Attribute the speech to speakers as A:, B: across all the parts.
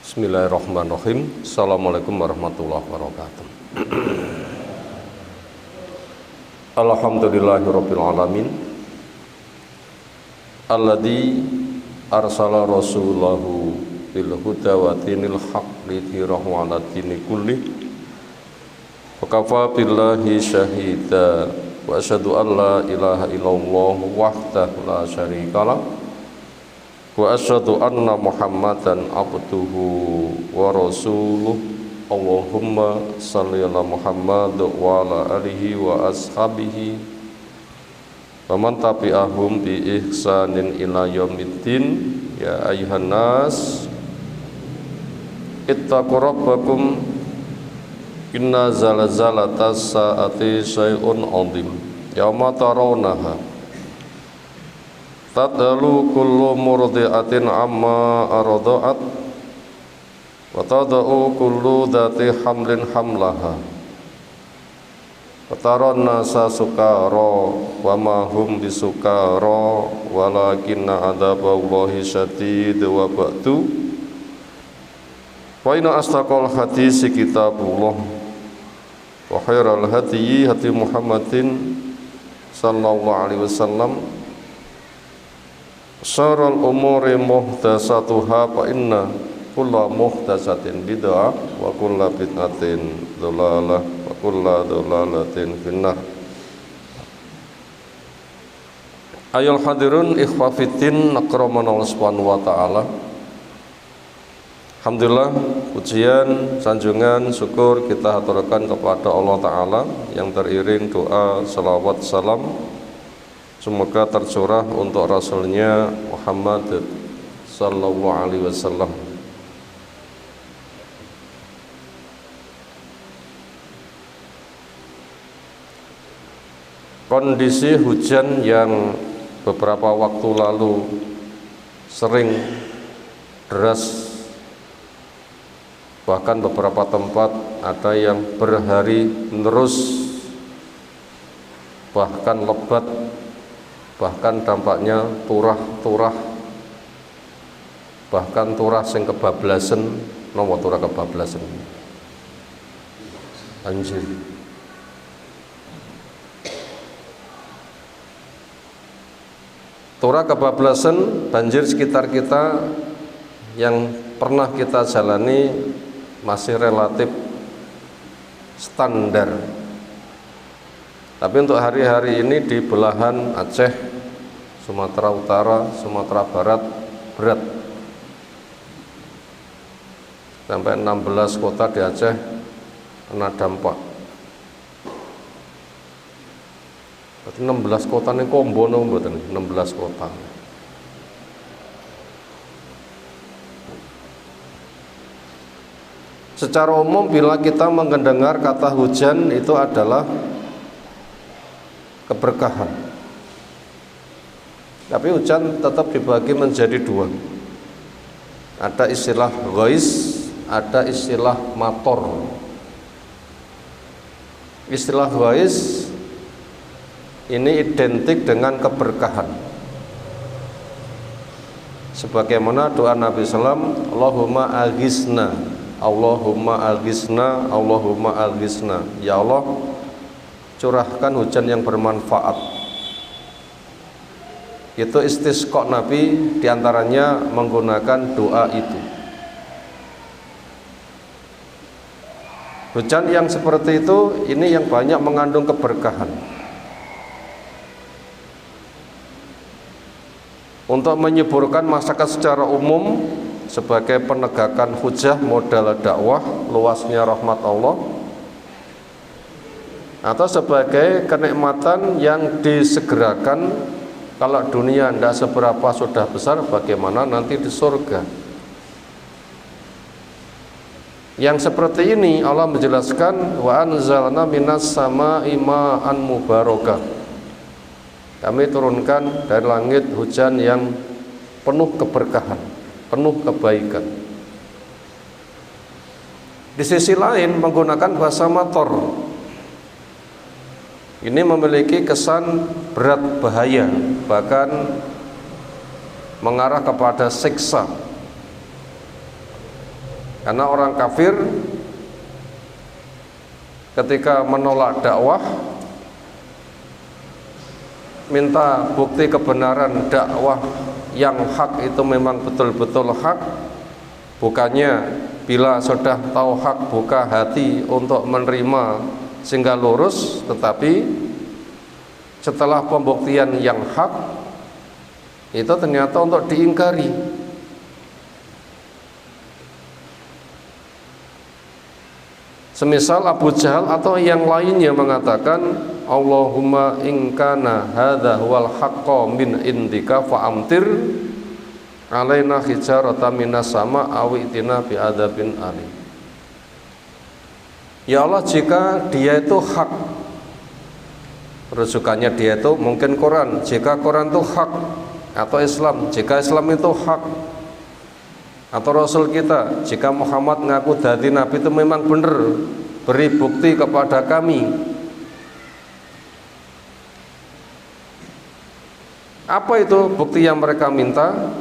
A: Bismillahirrahmanirrahim. Assalamualaikum warahmatullahi wabarakatuh. Alhamdulillahirabbil alamin. Alladzi arsala rasulahu bil huda wa dinil haqq lidhirahu 'ala dini kulli. Wa kafa billahi syahida wa asyhadu an la ilaha illallah wahdahu la syarikalah. Wa asyhadu anna Muhammadan abduhu wa rasuluh. Allahumma shalli ala Muhammad wa ala alihi wa ashabihi wa man tabi'ahum bi ihsanin ila yaumiddin. Ya ayyuhan nas ittaqu rabbakum inna zalzalatas saati syai'un 'adzim yauma tarawnaha tadlu kullu murdi'atin amma arda'at wa tad'u kullu dhati hamlin hamlaha wa taran nasa sukara wa ma hum bisukara walakinna adzaballahi syadid wa ba'du. Wa inna astaqal hadisi kitabullah wa khairal hadyi hadi Muhammadin sallallahu alaihi wasallam. Syarrul umuri muhdatsatuha fa inna kulla muhdatsatin bid'ah wa kulla bid'atin dhalalah wa kulla dhalalatin finnar. Ayol hadirun ikhwa fiddin akramanallahu subhanahu wa ta'ala. Alhamdulillah, pujian, sanjungan, syukur kita haturkan kepada Allah Ta'ala yang teriring doa, salawat, salam semoga tercurah untuk Rasulnya Muhammad sallallahu alaihi wasallam. Kondisi hujan yang beberapa waktu lalu sering deras, bahkan beberapa tempat ada yang berhari menerus, bahkan lebat, bahkan dampaknya turah-turah, bahkan turah sing kebablasen. Nopo turah kebablasen? Anjir. Turah kebablasan, banjir sekitar kita yang pernah kita jalani masih relatif standar. Tapi untuk hari-hari ini di belahan Aceh, Sumatera Utara, Sumatera Barat berat. Sampai 16 kota di Aceh kena dampak. Berarti 16 kota ini kombo mboten, 16 kota. Secara umum bila kita mendengar kata hujan itu adalah keberkahan. Tapi hujan tetap dibagi menjadi dua. Ada istilah ghais, ada istilah mator. Istilah ghais ini identik dengan keberkahan. Sebagaimana doa Nabi sallam, Allahumma aghisna, Allahumma aghisna, Allahumma aghisna. Ya Allah, curahkan hujan yang bermanfaat. Itu istisqa Nabi, diantaranya menggunakan doa itu. Hujan yang seperti itu ini yang banyak mengandung keberkahan. Untuk menyuburkan masyarakat secara umum sebagai penegakan hujah modal dakwah, luasnya rahmat Allah, atau sebagai kenikmatan yang disegerakan. Kalau dunia tidak seberapa sudah besar, bagaimana nanti di surga? Yang seperti ini Allah menjelaskan, wa anzalna minas samaa'i ma'an mubarakah. Kami turunkan dari langit hujan yang penuh keberkahan, penuh kebaikan. Di sisi lain menggunakan bahasa mator. Ini memiliki kesan berat bahaya, bahkan mengarah kepada siksa. Karena orang kafir ketika menolak dakwah, minta bukti kebenaran dakwah yang hak itu memang betul-betul hak, bukannya bila sudah tahu hak buka hati untuk menerima sehingga lurus, tetapi setelah pembuktian yang hak itu ternyata untuk diingkari. Semisal Abu Jahal atau yang lainnya mengatakan, Allahumma in kana hadza huwal haqqo min indika fa'amtir alaina hijaratan minas sama aw itina bi adzabin alim. Ya Allah, jika dia itu hak, rujukannya dia itu mungkin Quran, jika Quran itu hak, atau Islam, jika Islam itu hak, atau Rasul kita, jika Muhammad ngaku dadi Nabi itu memang benar, beri bukti kepada kami. Apa itu bukti yang mereka minta?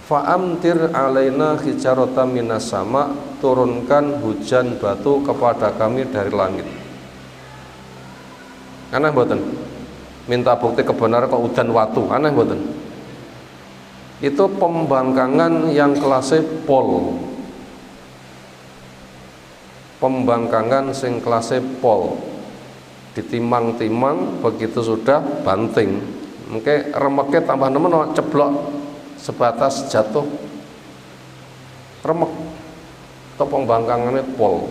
A: Fa'amtir alaina hijaratan minas sama, turunkan hujan batu kepada kami dari langit. Aneh mboten? Minta bukti kebenaran kok udan watu, aneh mboten? Itu pembangkangan yang kelasnya pol. Pembangkangan sing kelasnya pol. Ditimang-timang, begitu sudah banting. Mungkin remeknya tambah nemen ceblok sebatas jatuh remek. Atau pembangkangannya pol.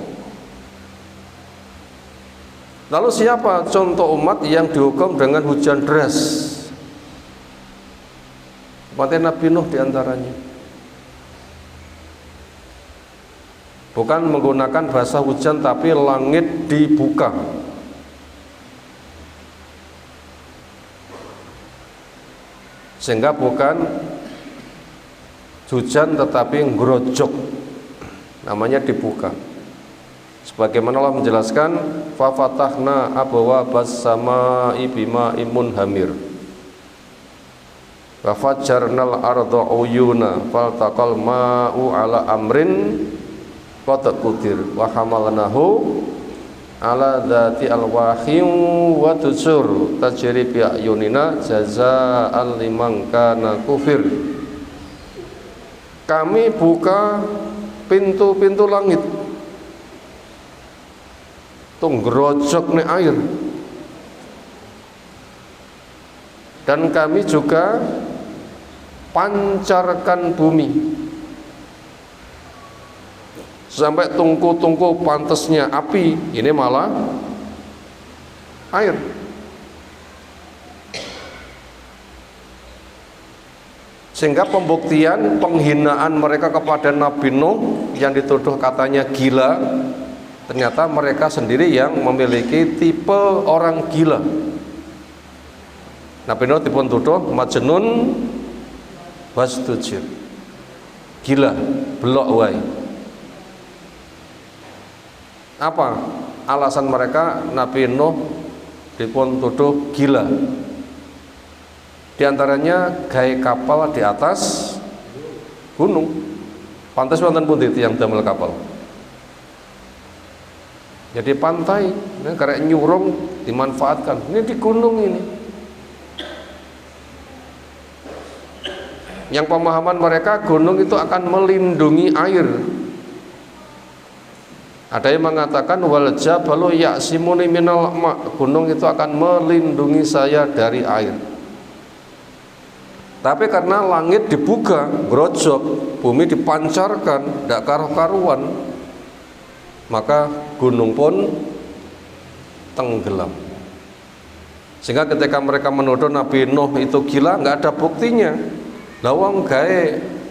A: Lalu siapa contoh umat yang dihukum dengan hujan deras? Umat Nabi Nuh diantaranya. Bukan menggunakan bahasa hujan, tapi langit dibuka. Sehingga bukan hujan tetapi ngrojok, namanya dibuka. Sebagaimana Allah menjelaskan, fa fatahna abwaabas samaa'i bima'in munhamir wa fajjarnal arda uyuna faltaqal ma'u ala amrin qad qudir wa hamalnahu ala dzati alwahi wa tusur tajri bi ayunina jazaa'an liman kana kufir. Kami buka pintu-pintu langit, tuh ngerojok nih air, dan kami juga pancarkan bumi sampai tungku-tungku pantesnya api, ini malah air. Sehingga pembuktian penghinaan mereka kepada Nabi Nuh yang dituduh katanya gila, ternyata mereka sendiri yang memiliki tipe orang gila. Nabi Nuh dipun tuduh majnun wasdujir, gila, belok wae. Apa alasan mereka Nabi Nuh dipun tuduh gila? Di antaranya gawe kapal di atas gunung. Pantes wonten pundi tiyang damel kapal? Jadi pantai, karek nyurung dimanfaatkan. Ini di gunung ini. Yang pemahaman mereka gunung itu akan melindungi air. Ada yang mengatakan wal jabalu ya'simuni minal ma', gunung itu akan melindungi saya dari air. Tapi karena langit dibuka, grojok, bumi dipancarkan, tidak karu-karuan, maka gunung pun tenggelam. Sehingga ketika mereka menuduh Nabi Nuh itu gila, nggak ada buktinya. Lawang gawe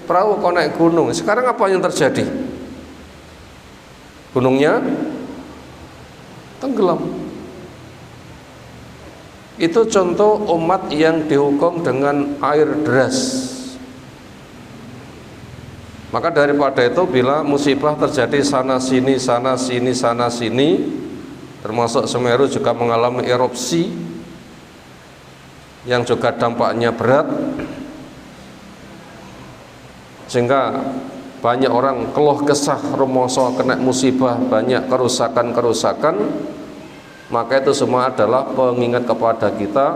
A: perahu kok naik gunung. Sekarang apa yang terjadi? Gunungnya tenggelam. Itu contoh umat yang dihukum dengan air deras. Maka daripada itu, bila musibah terjadi sana sini, sana sini, sana sini, termasuk Semeru juga mengalami erupsi yang juga dampaknya berat, sehingga banyak orang keluh kesah rumoso kena musibah, banyak kerusakan-kerusakan, maka itu semua adalah pengingat kepada kita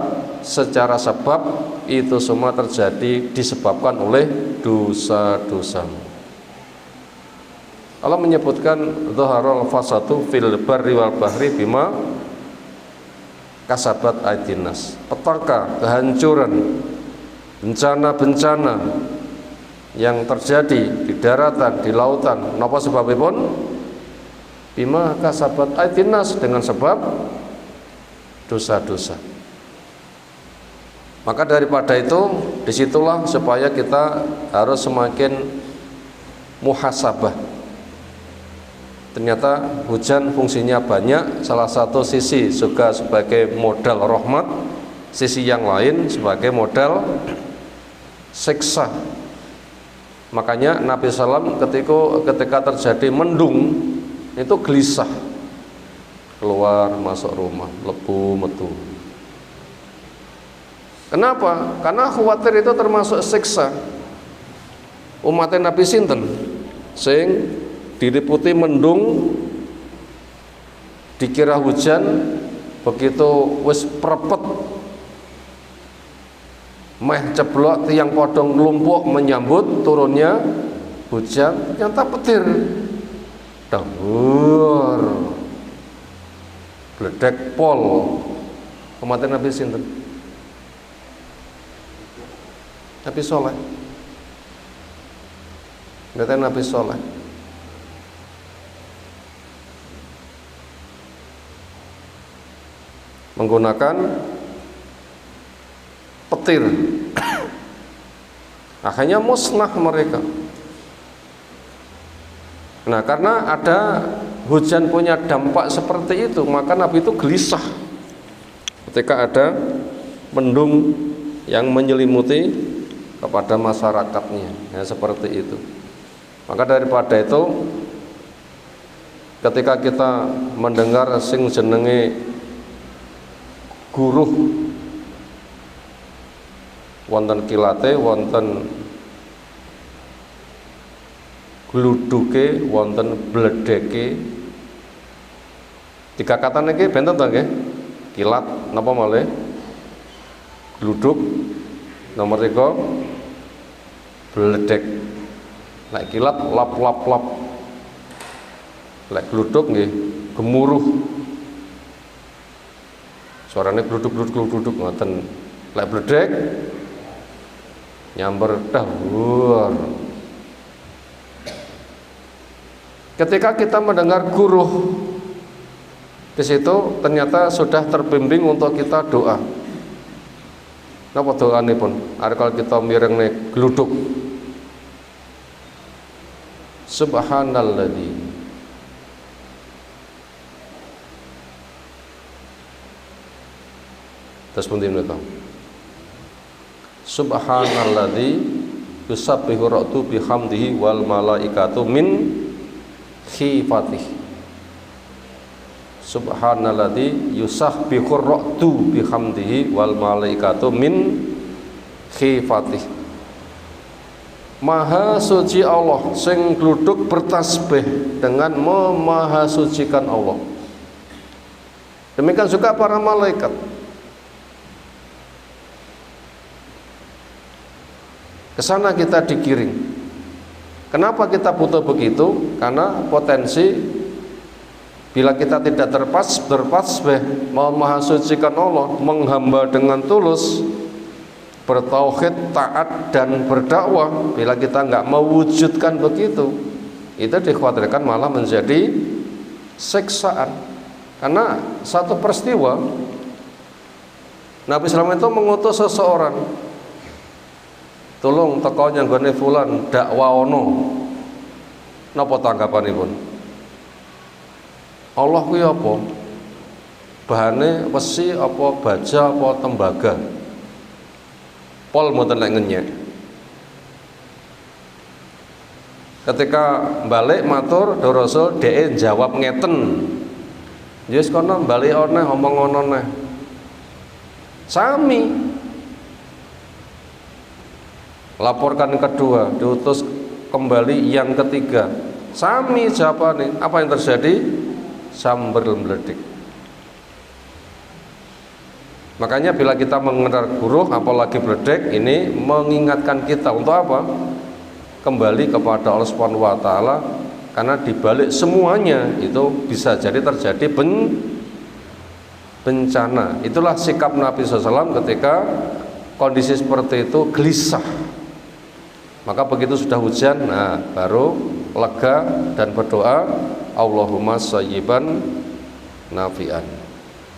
A: secara sebab itu semua terjadi disebabkan oleh dosa-dosamu. Allah menyebutkan dhaharal fasadu fil barri wal bahri bima kasabat aidinas. Petaka, kehancuran, bencana-bencana yang terjadi di daratan, di lautan, napa sebabipun? Bima kasabat aidinas, dengan sebab dosa-dosa. Maka daripada itu, disitulah supaya kita harus semakin muhasabah. Ternyata hujan fungsinya banyak, salah satu sisi juga sebagai modal rahmat, sisi yang lain sebagai modal siksa. Makanya Nabi SAW ketika terjadi mendung itu gelisah, keluar masuk rumah, lebu metu. Kenapa? Karena khawatir itu termasuk siksa. Umatnya Nabi sinten sing diliputi mendung, dikira hujan, begitu wis prepet meh ceblok tiang podong lumpuk menyambut turunnya hujan, ternyata petir dahur gledek pol. Umatnya Nabi sinten? Nabi Soleh. Nabi Soleh menggunakan petir, akhirnya musnah mereka. Nah, karena ada hujan punya dampak seperti itu, maka Nabi itu gelisah ketika ada mendung yang menyelimuti kepada masyarakatnya, ya, seperti itu. Maka daripada itu, ketika kita mendengar sing jenenge guruh, wonten kilate, wonten gluduke, wonten bledeke, tiga kata niki benten to nggih? Kilat napa malih? Gluduk, nomor 3 bledek. Lek kilat lap lap lap. Lek gluduk nggih gemuruh. Suarane gluduk gluduk gluduk ngoten. Lek bledek nyamber dahur. Ketika kita mendengar guruh, di situ ternyata sudah terbimbing untuk kita doa. Napa doanipun? Are kalau kita mirengne gluduk. Subhanalladzi terus pun menika. Subhanalladzi yusabbihu ra'du bihamdihi wal malaikatu min khifatihi. Subhanalladzi yusabbihu ra'du bihamdihi wal malaikatu min khifatihi. Maha suci Allah sing gluduk bertasbih dengan memahasucikan Allah. Demikian juga para malaikat. Kesana kita digiring. Kenapa kita butuh begitu? Karena potensi bila kita tidak bertasbih, memahasucikan Allah, menghamba dengan tulus, bertauhid, taat dan berdakwah, bila kita nggak mewujudkan begitu, itu dikhawatirkan malah menjadi siksaan. Karena satu peristiwa Nabi SAW itu mengutus seseorang, tolong teko nyanggone fulan dakwaono. Napa tanggapanipun? Allah kuwi apa? Bahane wesi apa baja apa tembaga? Pol mboten lek ngenyek. Ketika balik matur do Rasul, dhek jawab ngeten. Wis kono balik ana omong ngono neh. Sami. Laporkan kedua, diutus kembali yang ketiga. Sami jawabannya. Apa yang terjadi? Sambil meledik. Makanya bila kita mengenal guru, apalagi meledik, ini mengingatkan kita untuk apa? Kembali kepada Allah Subhanahu wa taala, karena dibalik semuanya itu bisa jadi terjadi bencana. Itulah sikap Nabi SAW ketika kondisi seperti itu gelisah. Maka begitu sudah hujan, nah baru lega dan berdoa, Allahumma shayyiban nafi'an.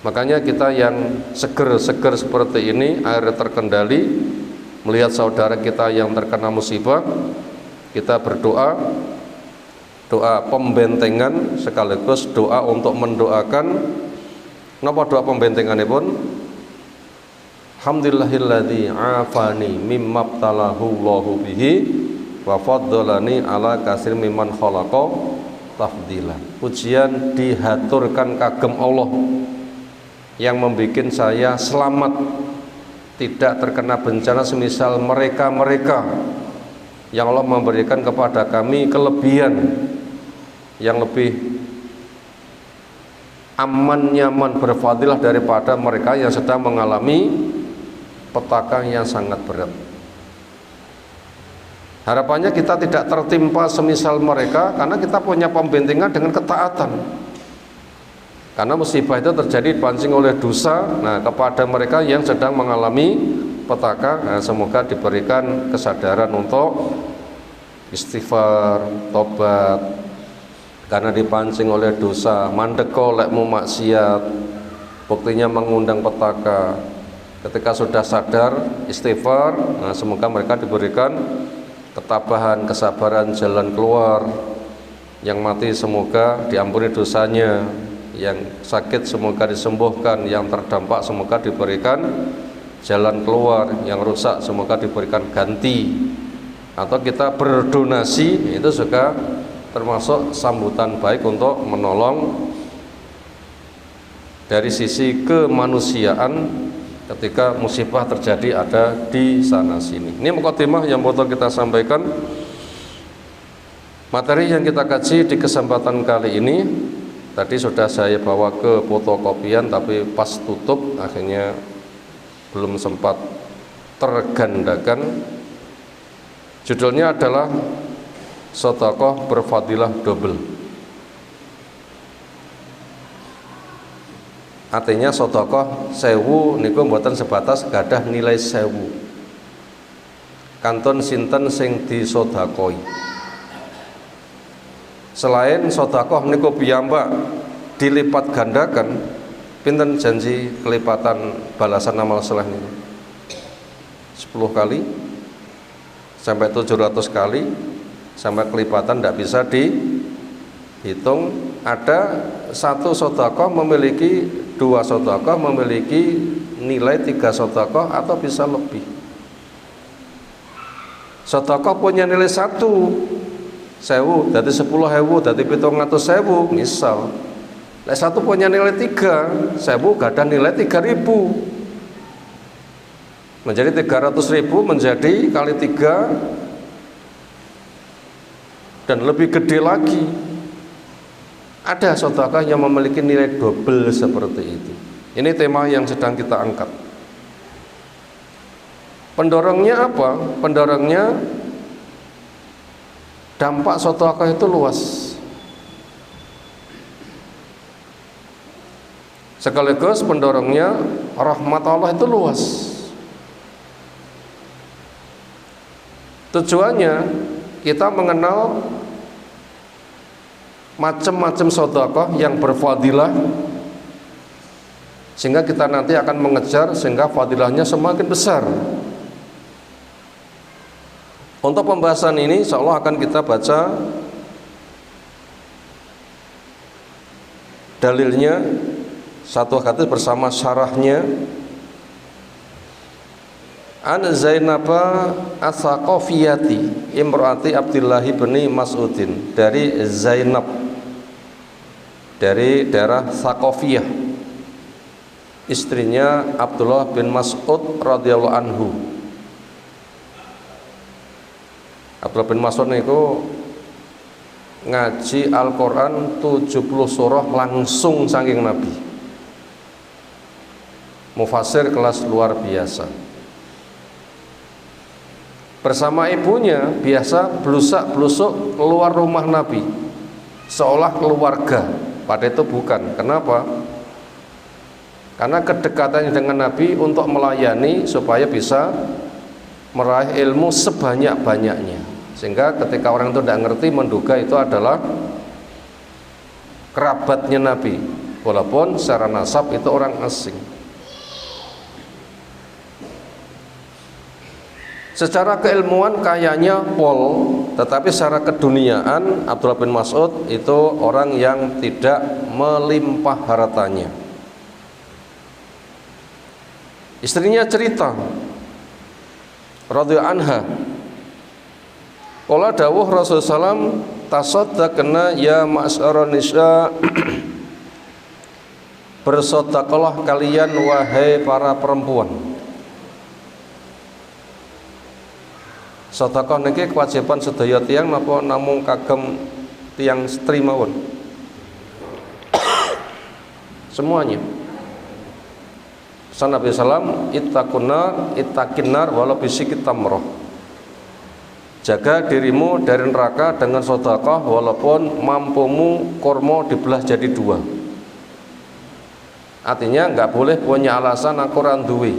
A: Makanya kita yang seger-seger seperti ini, air terkendali, melihat saudara kita yang terkena musibah, kita berdoa, doa pembentengan sekaligus doa untuk mendoakan. Napa doa pembentengan pun? Alhamdulillahilladzi afani mimma btalahu Allahu bihi wa faddalani ala katsir mimman khalaqa tafdila. Pujian dihaturkan kagem Allah yang membuat saya selamat, tidak terkena bencana semisal mereka-mereka yang Allah memberikan kepada kami kelebihan yang lebih aman, nyaman, berfadilah daripada mereka yang sedang mengalami petaka yang sangat berat. Harapannya kita tidak tertimpa semisal mereka, karena kita punya pembentengan dengan ketaatan. Karena musibah itu terjadi dipancing oleh dosa. Nah, kepada mereka yang sedang mengalami petaka, nah, semoga diberikan kesadaran untuk istighfar, tobat, karena dipancing oleh dosa, mandeko lekmu maksiat, buktinya mengundang petaka. Ketika sudah sadar, istighfar, nah, semoga mereka diberikan ketabahan, kesabaran, jalan keluar. Yang mati semoga diampuni dosanya, yang sakit semoga disembuhkan, yang terdampak semoga diberikan jalan keluar, yang rusak semoga diberikan ganti. Atau kita berdonasi, itu juga termasuk sambutan baik untuk menolong dari sisi kemanusiaan ketika musibah terjadi ada di sana sini. Ini mukadimah yang perlu kita sampaikan. Materi yang kita kaji di kesempatan kali ini tadi sudah saya bawa ke fotokopian, tapi pas tutup akhirnya belum sempat tergandakan. Judulnya adalah sedekah berfadilah double. Artinya sedekah 1000 niku mboten sebatas gadah nilai 1000. Kantun sinten sing disedekoi. Selain sedekah niku piyambak dilipat gandakan, pinten janji kelipatan balasan amal saleh niku? 10 kali sampai 700 kali sampai kelipatan tidak bisa dihitung. Ada satu sedekah memiliki 2 sedekah, memiliki nilai 3 sedekah atau bisa lebih. Sedekah punya nilai 1.000, dari 10.000, dari 700.000 misal. Lek satu punya nilai 3, 1000 gadah nilai 3.000. Menjadi 300.000 menjadi kali 3 dan lebih gede lagi. Ada sedekah yang memiliki nilai double seperti itu. Ini tema yang sedang kita angkat. Pendorongnya apa? Pendorongnya dampak sedekah itu luas. Sekaligus pendorongnya rahmat Allah itu luas. Tujuannya kita mengenal macam-macam sedekah yang berfadilah, sehingga kita nanti akan mengejar sehingga fadilahnya semakin besar. Untuk pembahasan ini insyaallah akan kita baca dalilnya satu hadis bersama syarahnya. An Zainaba As-Saqafiyati imraati Abdullah bin Mas'udin, dari Zainab dari daerah Saqafiyah, istrinya Abdullah bin Mas'ud radhiyallahu anhu. Abdullah bin Mas'ud niku ngaji Al-Qur'an 70 surah langsung saking Nabi. Mufasir kelas luar biasa. Bersama ibunya biasa blusak-blusuk keluar rumah Nabi, seolah keluarga, padahal itu bukan. Kenapa? Karena kedekatannya dengan Nabi untuk melayani supaya bisa meraih ilmu sebanyak-banyaknya, sehingga ketika orang itu tidak ngerti menduga itu adalah kerabatnya Nabi, walaupun secara nasab itu orang asing. Secara keilmuan kayaknya pol, tetapi secara keduniaan Abdullah bin Mas'ud itu orang yang tidak melimpah hartanya. Istrinya cerita radhiyallahu anha, qala dawuh Rasulullah sallam, tasaddaqna ya ma'syaron nisa, bersedekahlah kalian wahai para perempuan. Sedekah niki kewajiban sedaya tiyang napa namung kagem tiyang setri mawon? Semuanya. Pesan Nabi sallam, ittaqinnar walau bisikit tamroh. Jaga dirimu dari neraka dengan sedekah walaupun mampumu kurma dibelah jadi dua. Artinya nggak boleh punya alasan aku ora duwe.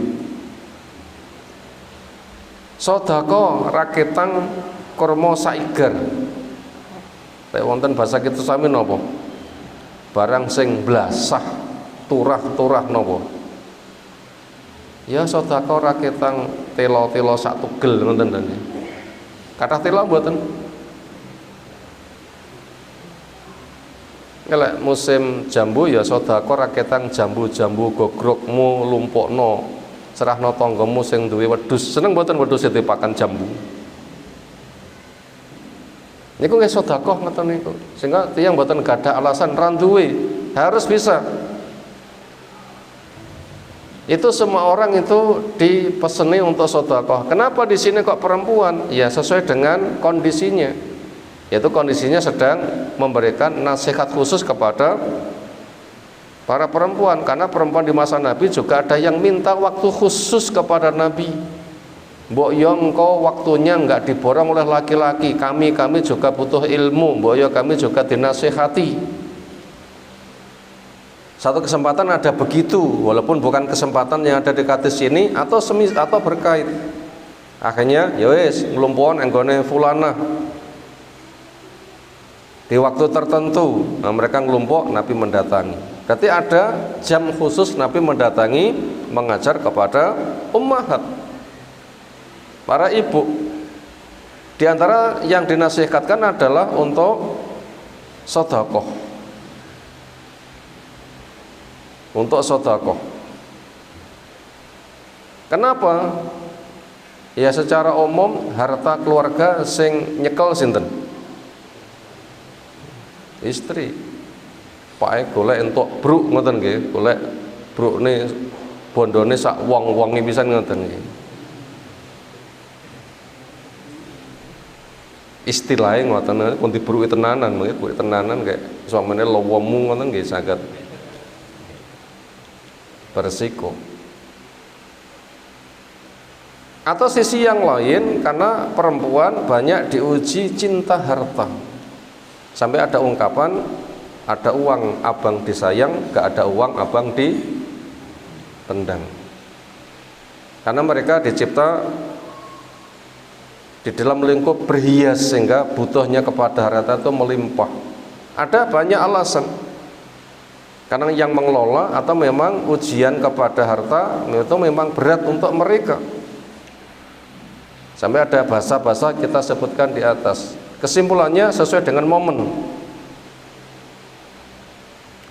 A: Sedekah raketang kurma saigar. Lek wonten basa kita sami napa? Barang sing blasah, turah-turah napa? Ya sedekah raketang telo-telo sak tugel ngoten to. Kathah telo mboten? Nek musim jambu ya sedekah raketang jambu-jambu gogrokmu lumpukno. Serahno tanggamu sing duwe wedhus. Seneng mboten wedhus ditipakan jambu? Niku nggih sedekah ngoten niku. Sehingga tiyang mboten gadah alasan ra duwe, harus bisa. Itu semua orang itu dipeseni untuk sedekah. Kenapa di sini kok perempuan? Ya sesuai dengan kondisinya. Yaitu kondisinya sedang memberikan nasihat khusus kepada para perempuan, karena perempuan di masa Nabi juga ada yang minta waktu khusus kepada Nabi. Mbok yo engkau waktunya enggak diborong oleh laki-laki, kami juga butuh ilmu, mbok yo kami juga dinasihati. Satu kesempatan ada begitu, walaupun bukan kesempatan yang ada di hadis ini atau berkait. Akhirnya ya wis nglumpukon enggone fulanah. Di waktu tertentu, mereka ngelumpuk, Nabi mendatangi. Berarti ada jam khusus Nabi mendatangi mengajar kepada ummahat, para ibu. Di antara yang dinasihatkan adalah untuk sedekah. Untuk sedekah. Kenapa? Ya secara umum harta keluarga sing nyekel sinten? Istri. Pak golek entuk bruk ngoten nggih, golek brukne bondone sak wong-wonge pisan ngoten nggih. Istilahnya ngoten pun dibruki tenanan, nggih, bruk tenanan kayak suamene lowemu ngoten nggih saged bersiko. Atau sisi yang lain, karena perempuan banyak diuji cinta harta. Sampai ada ungkapan, ada uang abang disayang, gak ada uang abang ditendang. Karena mereka dicipta di dalam lingkup berhias, sehingga butuhnya kepada harta itu melimpah. Ada banyak alasan. Karena yang mengelola atau memang ujian kepada harta itu memang berat untuk mereka. Sampai ada bahasa-bahasa kita sebutkan di atas. Kesimpulannya sesuai dengan momen.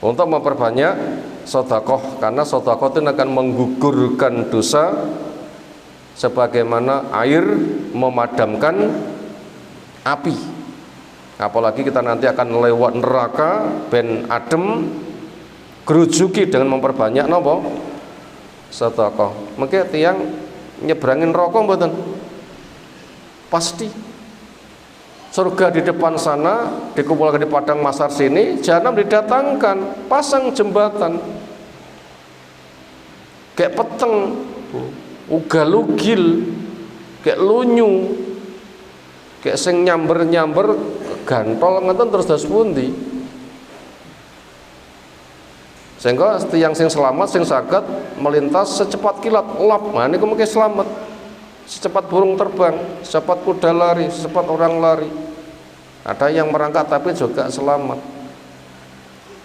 A: Untuk memperbanyak sedekah, karena sedekah itu akan menggugurkan dosa sebagaimana air memadamkan api. Apalagi kita nanti akan lewat neraka ben adem, gerujuki dengan memperbanyak napa? Sedekah. Mengke tiyang nyebrangin neraka mboten? Pasti. Surga di depan sana, dikumpulkan di padang mahsyar sini, jahanam didatangkan, pasang jembatan. Kayak peteng, ugal-ugil, kayak lunyu, kayak sing nyamber-nyamber gantol ngeten terus das pundi. Sehingga tiang sing selamat sing saged melintas secepat kilat lap. Nah niku mungkin selamat. Secepat burung terbang, secepat kuda lari, secepat orang lari. Ada yang merangkak tapi juga selamat.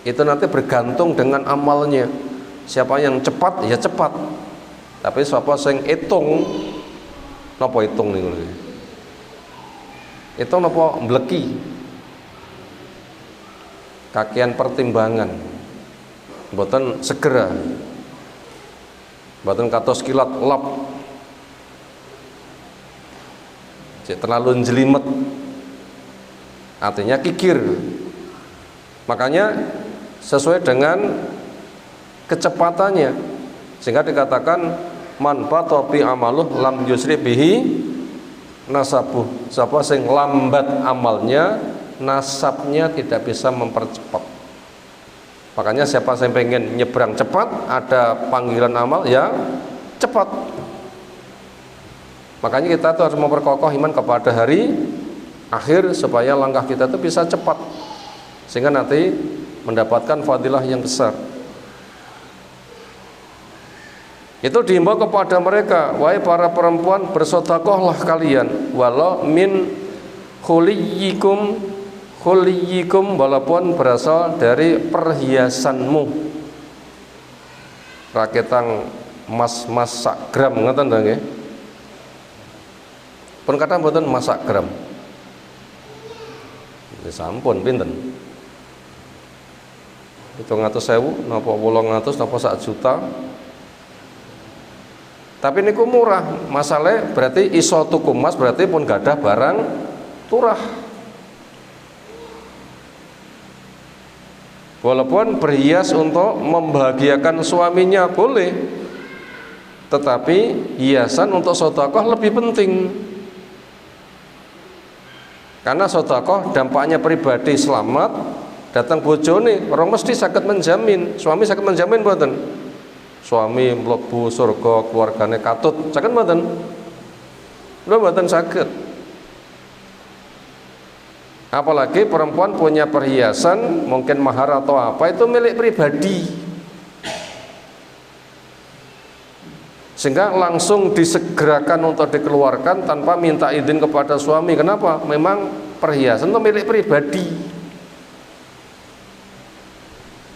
A: Itu nanti bergantung dengan amalnya. Siapa yang cepat ya cepat. Tapi siapa yang hitung, napa hitung niku? Hitung napa mbleki? Kakean pertimbangan. Mboten segera. Mboten katos kilat lap. Terlalu jelimet, artinya kikir. Makanya sesuai dengan kecepatannya, sehingga dikatakan man batopi amaluh lam yusri bihi nasabuh. Siapa sing lambat amalnya, nasabnya tidak bisa mempercepat. Makanya siapa yang pengen nyebrang cepat, ada panggilan amal ya cepat. Makanya kita tuh harus memperkokoh iman kepada hari akhir supaya langkah kita itu bisa cepat, sehingga nanti mendapatkan fadilah yang besar. Itu diimbau kepada mereka, wahai para perempuan, bersedekahlah kalian walau min khuliyikum, walaupun berasal dari perhiasanmu. Raketang mas sak gram ngoten to nggih. Pun kadang mboten masak gram. Ya sampun pinten? 700.000 napa 800 napa 1 juta. Tapi niku murah. Masalah berarti iso tuku emas berarti pun gadah barang turah. Walaupun berhias untuk membahagiakan suaminya boleh. Tetapi hiasan untuk sedekah lebih penting. Karena sedekah dampaknya pribadi selamat, datang bojone orang mesti saged menjamin, suami saged menjamin mboten? Suami mlebu surga keluargane katut, saged mboten? Lho mboten saged. Apalagi perempuan punya perhiasan, mungkin mahar atau apa itu milik pribadi. Sehingga langsung disegerakan untuk dikeluarkan tanpa minta izin kepada suami. Kenapa? Memang perhiasan itu milik pribadi.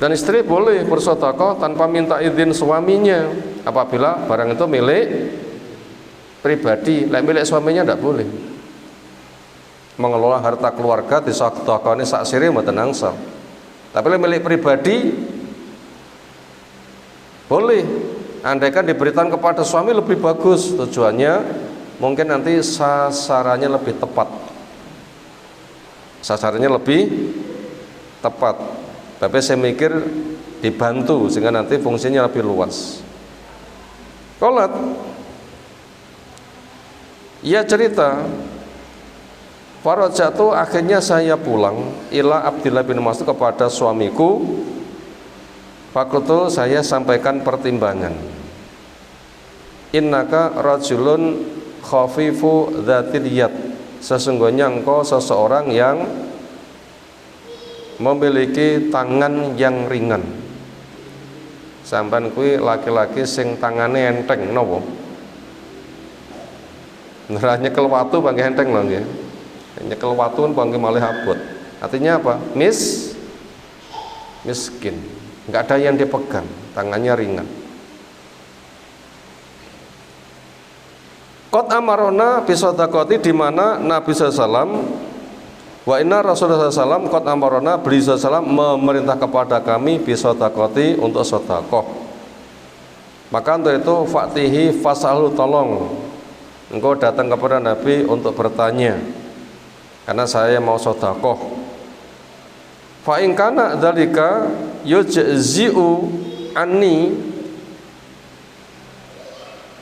A: Dan istri boleh bersedekah tanpa minta izin suaminya apabila barang itu milik pribadi. Lek milik suaminya tidak boleh. Mengelola harta keluarga disedekahne sak sire mboten angsal. Tapi lek milik pribadi boleh. Andaikan diberikan kepada suami lebih bagus, tujuannya mungkin nanti sasarannya lebih tepat. Sasarannya lebih tepat. Tapi saya mikir dibantu sehingga nanti fungsinya lebih luas. Qolat, ia cerita, farajatu akhirnya saya pulang ila Abdillah bin Mas'ud kepada suamiku. Fakultu saya sampaikan pertimbangan. Innaka rajulun khafifu dzatil yad. Sesungguhnya engkau seseorang yang memiliki tangan yang ringan. Sampeyan kuwi laki-laki sing tangane enteng napa? Nerah nyekel watu bangke enteng lho nggih. Nyekel watu bangke malih abot. Artinya apa? Miskin. Enggak ada yang dipegang, tangannya ringan. Qad amarona bisadaqati, di mana Nabi sallallahu wa inna Rasulullah sallallahu qad amarona, beliau sallallahu memerintah kepada kami bisadaqati untuk sedekah. Maka untuk itu fatihi fasalu, tolong engkau datang kepada Nabi untuk bertanya karena saya mau sedekah. Fa in kana dzalika yujzi'u anni,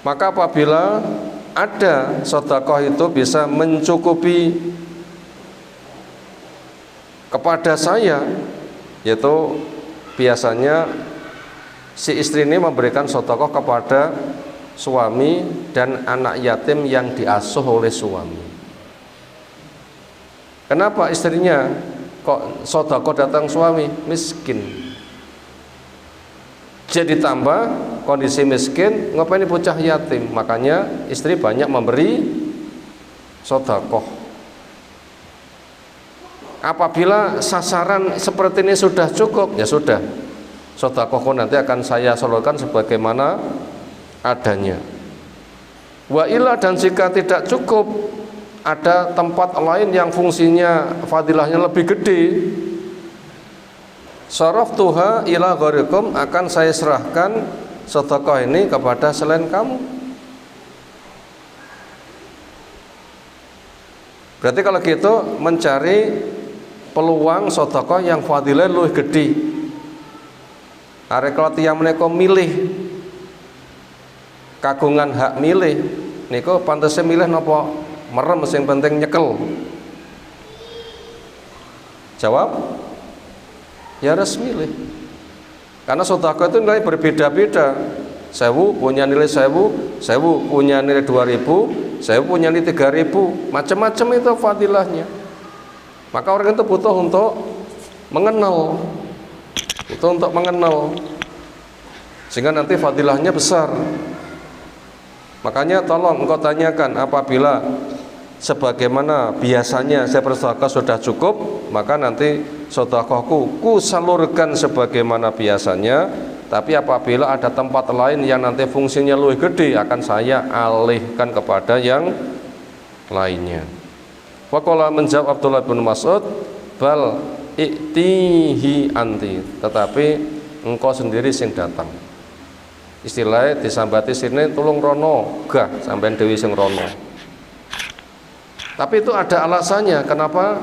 A: maka apabila ada sedekah itu bisa mencukupi kepada saya, yaitu biasanya si istri ini memberikan sedekah kepada suami dan anak yatim yang diasuh oleh suami. Kenapa istrinya kok sedekah datang suami? Miskin. Jadi tambah kondisi miskin, ngapain bocah yatim? Makanya istri banyak memberi sedekah. Apabila sasaran seperti ini sudah cukup, ya sudah, sedekahku nanti akan saya salurkan sebagaimana adanya. Wa illa, dan jika tidak cukup, ada tempat lain yang fungsinya fadilahnya lebih gede, saraftuha ila gharikum, akan saya serahkan sedekah ini kepada selain kamu. Berarti kalau gitu mencari peluang sedekah yang fadilah luwih gede. Arek kalau tiyang menika milih kagungan hak milih niku pantese milih napa merem, sing penting nyekel. Jawab, ya harus milih. Karena sedekah itu nilai berbeda-beda. 1000 punya nilai 1000, 1000 punya nilai 2000, 1000 punya nilai 3000, macam-macam itu fadilahnya. Maka orang itu butuh untuk mengenal, sehingga nanti fadilahnya besar. Makanya tolong engkau tanyakan, apabila sebagaimana biasanya saya bersedekah sudah cukup, maka nanti sedekahku ku salurkan sebagaimana biasanya. Tapi apabila ada tempat lain yang nanti fungsinya lebih gede, akan saya alihkan kepada yang lainnya. Waqala, menjawab Abdullah bin Mas'ud, bal i'tihi anti, tetapi engkau sendiri sing datang. Istilahnya disambati sini tulung rono, gah sampean dewi sing rono. Tapi itu ada alasannya kenapa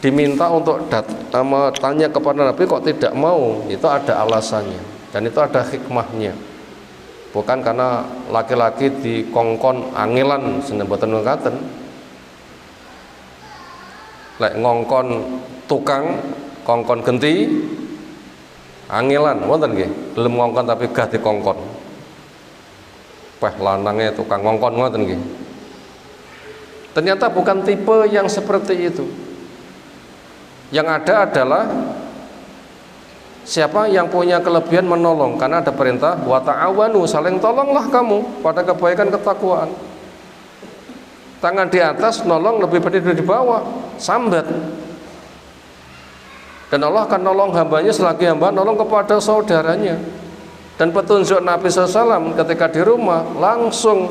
A: diminta untuk tanya kepada Nabi kok tidak mau. Itu ada alasannya dan itu ada hikmahnya. Bukan karena laki-laki dikongkon angelan seneng boten ngaten. Lek ngongkon tukang kongkon genti angelan wonten nggih, gelem ngongkon tapi gah dikongkon. Peh lanange tukang ngongkon ngoten nggih. Ternyata bukan tipe yang seperti itu. Yang ada adalah siapa yang punya kelebihan menolong, karena ada perintah wa ta'awanu, saling tolonglah kamu pada kebaikan ketakwaan. Tangan di atas nolong lebih dari di bawah, sambat. Dan Allah akan nolong hambanya selagi hamba nolong kepada saudaranya. Dan petunjuk Nabi SAW ketika di rumah langsung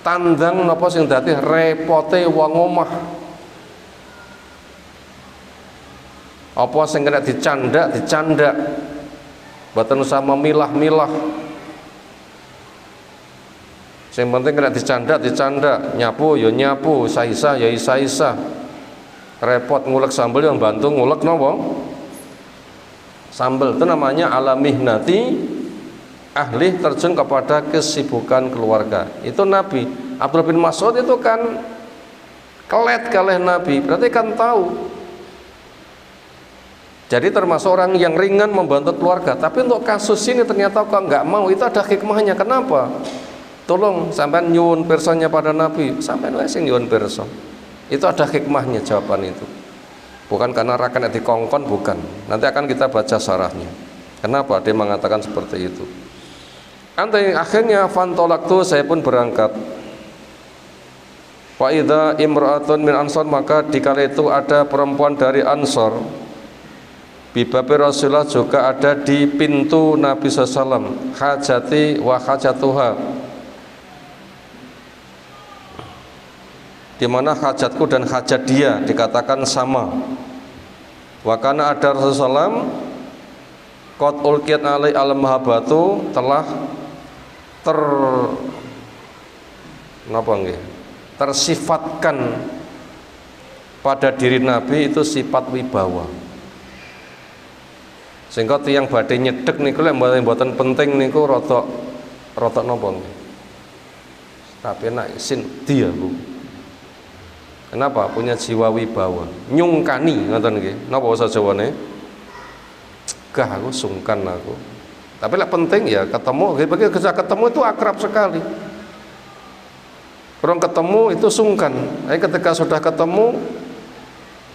A: tandang napa sing dadi repote wong omah. Apa sing kena dicandak, mboten usah memilah-milah. Sing penting kena dicandak, nyapu ya nyapu, isa-isa ya isa-isa. Repot ngulek sambel yang bantu ngulek napa? Sambel. Itu namanya alamihnati, ahli terjun kepada kesibukan keluarga. Itu Nabi. Abdullah bin Mas'ud itu kan kelet kalih Nabi, berarti kan tahu. Jadi termasuk orang yang ringan membantu keluarga. Tapi untuk kasus ini ternyata kok nggak mau. Itu ada hikmahnya. Kenapa? Tolong sampean nyuwun pirsanya pada Nabi, sampean wae sing nyuwun pirsa. Itu ada hikmahnya jawaban itu. Bukan karena rakan dikongkon, bukan. Nanti akan kita baca syarahnya. Kenapa dia mengatakan seperti itu? Akhirnya fantolaktu, saya pun berangkat. Fa idza imra'atun min ansor, maka dikala itu ada perempuan dari Ansor. Bibabi Rasulullah, juga ada di pintu Nabi SAW. Hajati wa hajatuha, di mana hajatku dan hajat dia dikatakan sama. Wa kana ada Rasulullah qad ulqiyat alai al-mahabbatu, telah tersifatkan pada diri Nabi itu sifat wibawa. Sehingga tiyang badhe nyedhek niku lek mboten penting niku rada napa nggih. Tapi nek sin dia Bu. Kenapa? Punya jiwa wibawa. Nyungkani ngoten nggih. Napa basa Jawane? Gah aku sungkan aku. Tapi lah penting ya ketemu, begitu ketemu itu akrab sekali. Orang ketemu itu sungkan. Tapi ketika sudah ketemu,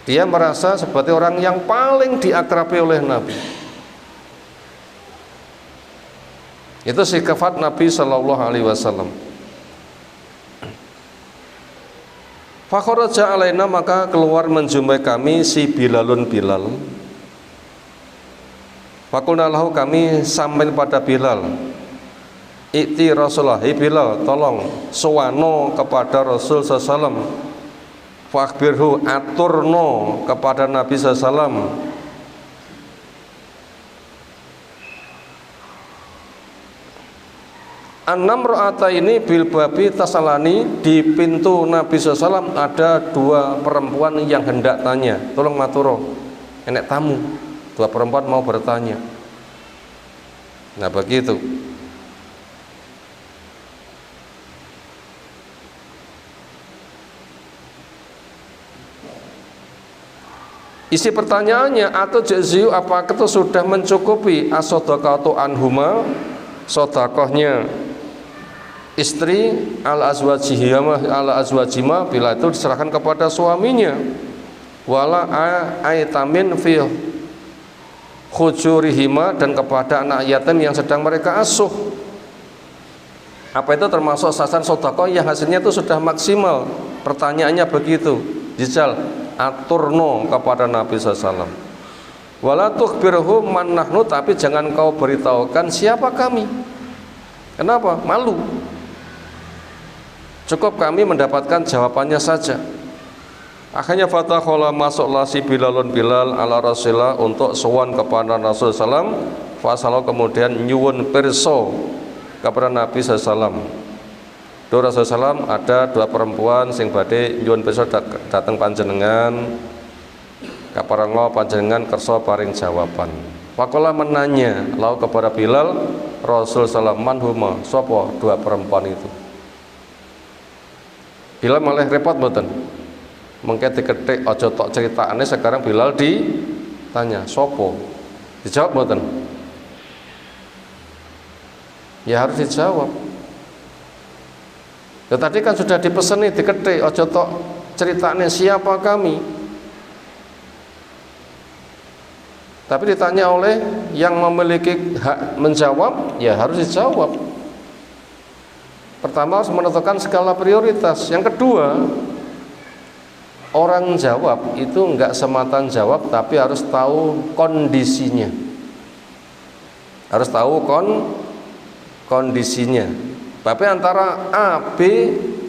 A: dia merasa seperti orang yang paling diakrabi oleh Nabi. Itu sifat Nabi Shallallahu Alaihi Wasallam. Fakharaja alaina, maka keluar menjumpai kami si Bilalun Bilal. Fakulna lahu, kami sampai pada Bilal. Ikti Rasulullah, hi Bilal, tolong suwano kepada Rasul sallam. Fakhbirhu, aturno kepada Nabi sallam. Anam ro'ata ini bil babi tasalani, di pintu Nabi sallam ada dua perempuan yang hendak tanya. Tolong maturo, enek tamu. Dua perempuan mau bertanya. Nah begitu. Isi pertanyaannya, atau jaziu, apakah itu sudah mencukupi as-shadaqatu anhuma, sodakohnya istri ala azwajima bila itu diserahkan kepada suaminya, wala aitamin fi khujurihima, dan kepada anak yatim yang sedang mereka asuh. Apa itu termasuk sasaran sodakoh yang hasilnya itu sudah maksimal? Pertanyaannya begitu. Jajal aturno kepada Nabi SAW. Wala tukhbirhu man nahnu, tapi jangan kau beritahukan siapa kami. Kenapa? Malu. Cukup kami mendapatkan jawabannya saja. Akhirnya fatakhola, masuklah si Bilalun Bilal ala Rasulullah untuk sowan kepada Rasul sallam. Fasalau, kemudian nyuwun pirsa kepada Nabi sallam. Do Rasul sallam ada dua perempuan sing badhe nyuwun pirsa dateng panjenengan. Kaparenga panjenengan kersa paring jawaban. Faqala, menanya lau kepada Bilal Rasul sallam, manhuma, sapa dua perempuan itu. Bilal malah repot mboten. Mengke diketik aja tok ceritane, sekarang Bilal ditanya sopo, dijawab mboten? Ya harus dijawab. Ya tadi kan sudah dipeseni, diketik aja tok ceritane siapa kami. Tapi ditanya oleh yang memiliki hak menjawab, ya harus dijawab. Pertama harus menentukan skala prioritas. Yang kedua, orang jawab itu enggak semata jawab, tapi harus tahu kondisinya. Harus tahu kondisinya. Tapi antara A, B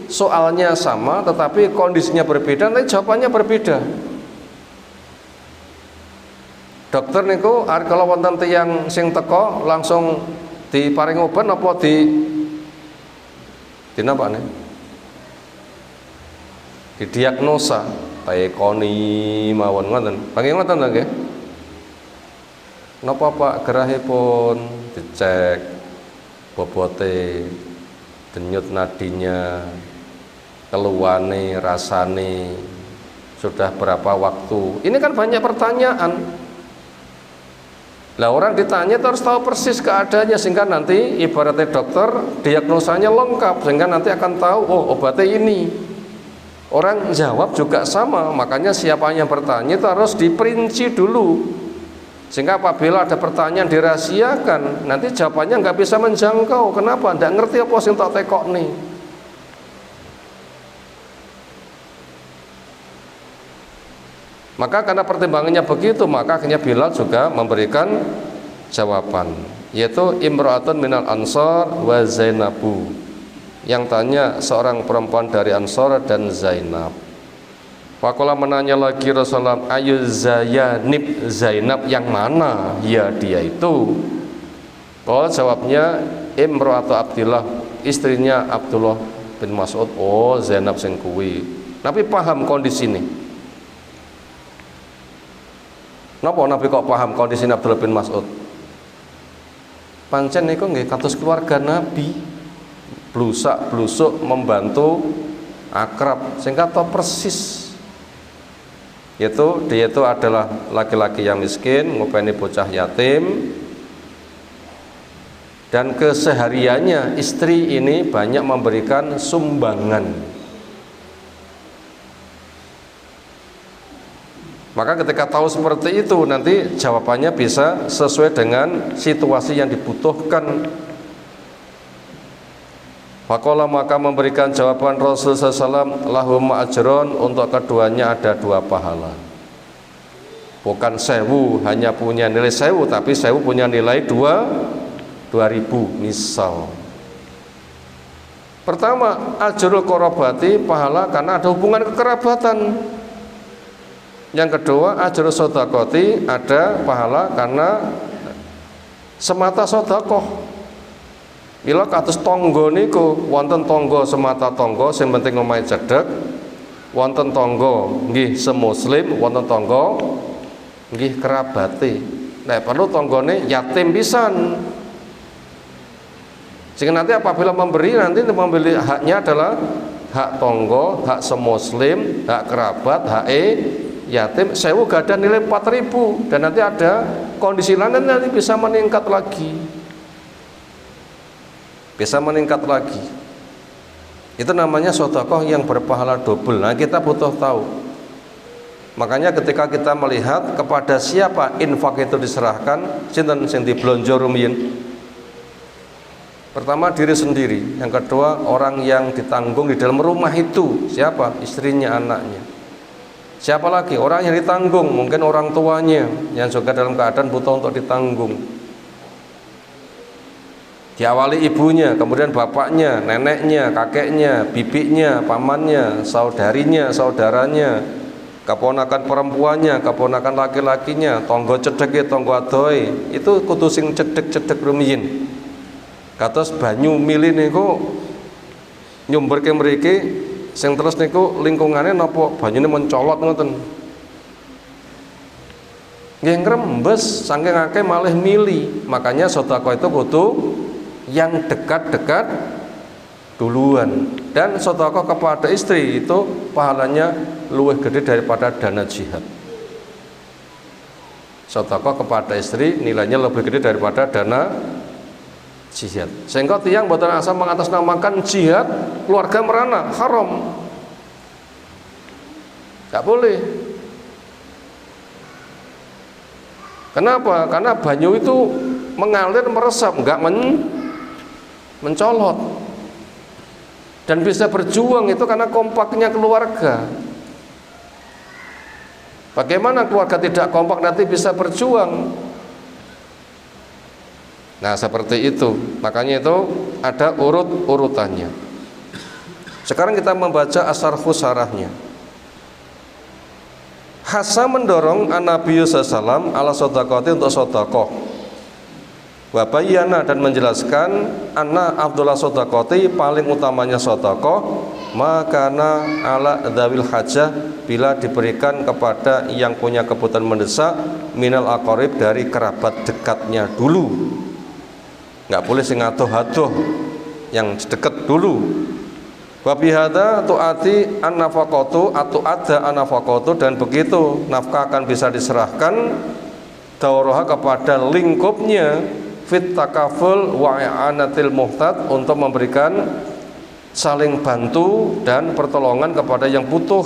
A: soalnya sama, tetapi kondisinya berbeda, nanti jawabannya berbeda. Dokter niku kalau wonten tiyang sing teko langsung diparing obat apa napa nih? Didiagnosa taekoni mawon ngoten. Panggih ngoten ta nggih? Napa Pak gerahipun dicek bobote, denyut nadinya, keluhane, rasane, sudah berapa waktu. Ini kan banyak pertanyaan. Lah orang ditanya harus tahu persis keadaannya, sehingga nanti ibaratnya dokter diagnosanya lengkap, sehingga nanti akan tahu oh obatnya ini. Orang jawab juga sama, makanya siapa yang bertanya itu harus diperinci dulu, sehingga apabila ada pertanyaan dirahasiakan, nanti jawabannya nggak bisa menjangkau. Kenapa? Nggak ngerti apa sing tak tekok nih. Maka karena pertimbangannya begitu, maka akhirnya Bilal juga memberikan jawaban, yaitu imra'atun minal ansar wa Zainabu. Yang tanya seorang perempuan dari Ansar dan Zainab. Faqala, menanya lagi Rasulullah, ayu Zayanib, Zainab yang mana? Ya dia itu. Kalau jawabnya imra'atu Abdillah, istrinya Abdullah bin Mas'ud. Oh Zainab sing kuwi. Nabi paham kondisi ini. Napa Nabi kok paham kondisi Abdullah bin Mas'ud? Pancen niku nggih kados keluarga Nabi, blusak-blusuk membantu akrab, sehingga tahu persis Yaitu dia itu adalah laki-laki yang miskin, ngopeni bocah yatim, dan kesehariannya istri ini banyak memberikan sumbangan. Maka ketika tahu seperti itu, nanti jawabannya bisa sesuai dengan situasi yang dibutuhkan. Faqala, maka memberikan jawaban Rasul SAW, lahum ajron, untuk keduanya ada 2 pahala. Bukan 1000 hanya punya nilai 1000, tapi 1000 punya nilai 2000 misal. Pertama, ajrul qorobati, pahala karena ada hubungan kekerabatan. Yang kedua, ajrul sodakoti, ada pahala karena semata sodakoh. Bila kados tonggo niku, wonten tonggo semata tonggo, sing penting omahe cedhek, wonten tonggo nggih semuslim, wonten tonggo nggih kerabate. Nek perlu tonggone yatim pisan. Sehingga nanti apabila memberi, nanti membeli haknya adalah hak tonggo, hak semuslim, hak kerabat, hak yatim. 1000 gak ada nilai 4000, dan nanti ada kondisi lain, nanti bisa meningkat lagi, itu namanya sedekah yang berpahala double. Nah, kita butuh tahu. Makanya ketika kita melihat kepada siapa infak itu diserahkan, sinten sing diblonjo rumiyin? Pertama diri sendiri, yang kedua orang yang ditanggung di dalam rumah itu, siapa? Istrinya, anaknya. Siapa lagi? Orang yang ditanggung, mungkin orang tuanya yang juga dalam keadaan butuh untuk ditanggung. Diawali ibunya, kemudian bapaknya, neneknya, kakeknya, bibiknya, pamannya, saudarinya, saudaranya, keponakan perempuannya, keponakan laki-lakinya, tonggo cedhek, tonggo adohe. Itu kudu sing cedhek-cedhek rumiyin. Kados banyu mili niku nyumberke mriki, sing terus niku lingkungane napa banyune mencolot ngoten. Nggih ngrembes saking akeh malih mili. Makanya sedekah itu kudu yang dekat-dekat duluan. Dan sedekah kepada istri itu pahalanya luwih gede daripada dana jihad. Sedekah kepada istri nilainya lebih gede daripada dana jihad. Sehingga tiyang boten asal mengatasnamakan jihad keluarga merana, haram. Gak boleh. Kenapa? Karena banyu itu mengalir, meresap, enggak mencolot. Dan bisa berjuang itu karena kompaknya keluarga. Bagaimana keluarga tidak kompak nanti bisa berjuang? Nah, seperti itu. Makanya itu ada urut-urutannya. Sekarang kita membaca asarhu sarahnya. Hasan mendorong an-Nabi sallallahu ala sedekati untuk sedekah. Wa bayyana, dan menjelaskan anna afdhalus sedekati, paling utamanya sedekah makana ala dzawil hajah, bila diberikan kepada yang punya kebutuhan mendesak, minal aqarib, dari kerabat dekatnya dulu. Nggak boleh sing adoh-adoh, yang dekat dulu. Wa bihadza tu'ati an-nafaqatu atau ada an-nafaqatu, dan begitu nafkah akan bisa diserahkan dauraha kepada lingkupnya fit takaful wa i'anatil muhtad, untuk memberikan saling bantu dan pertolongan kepada yang butuh,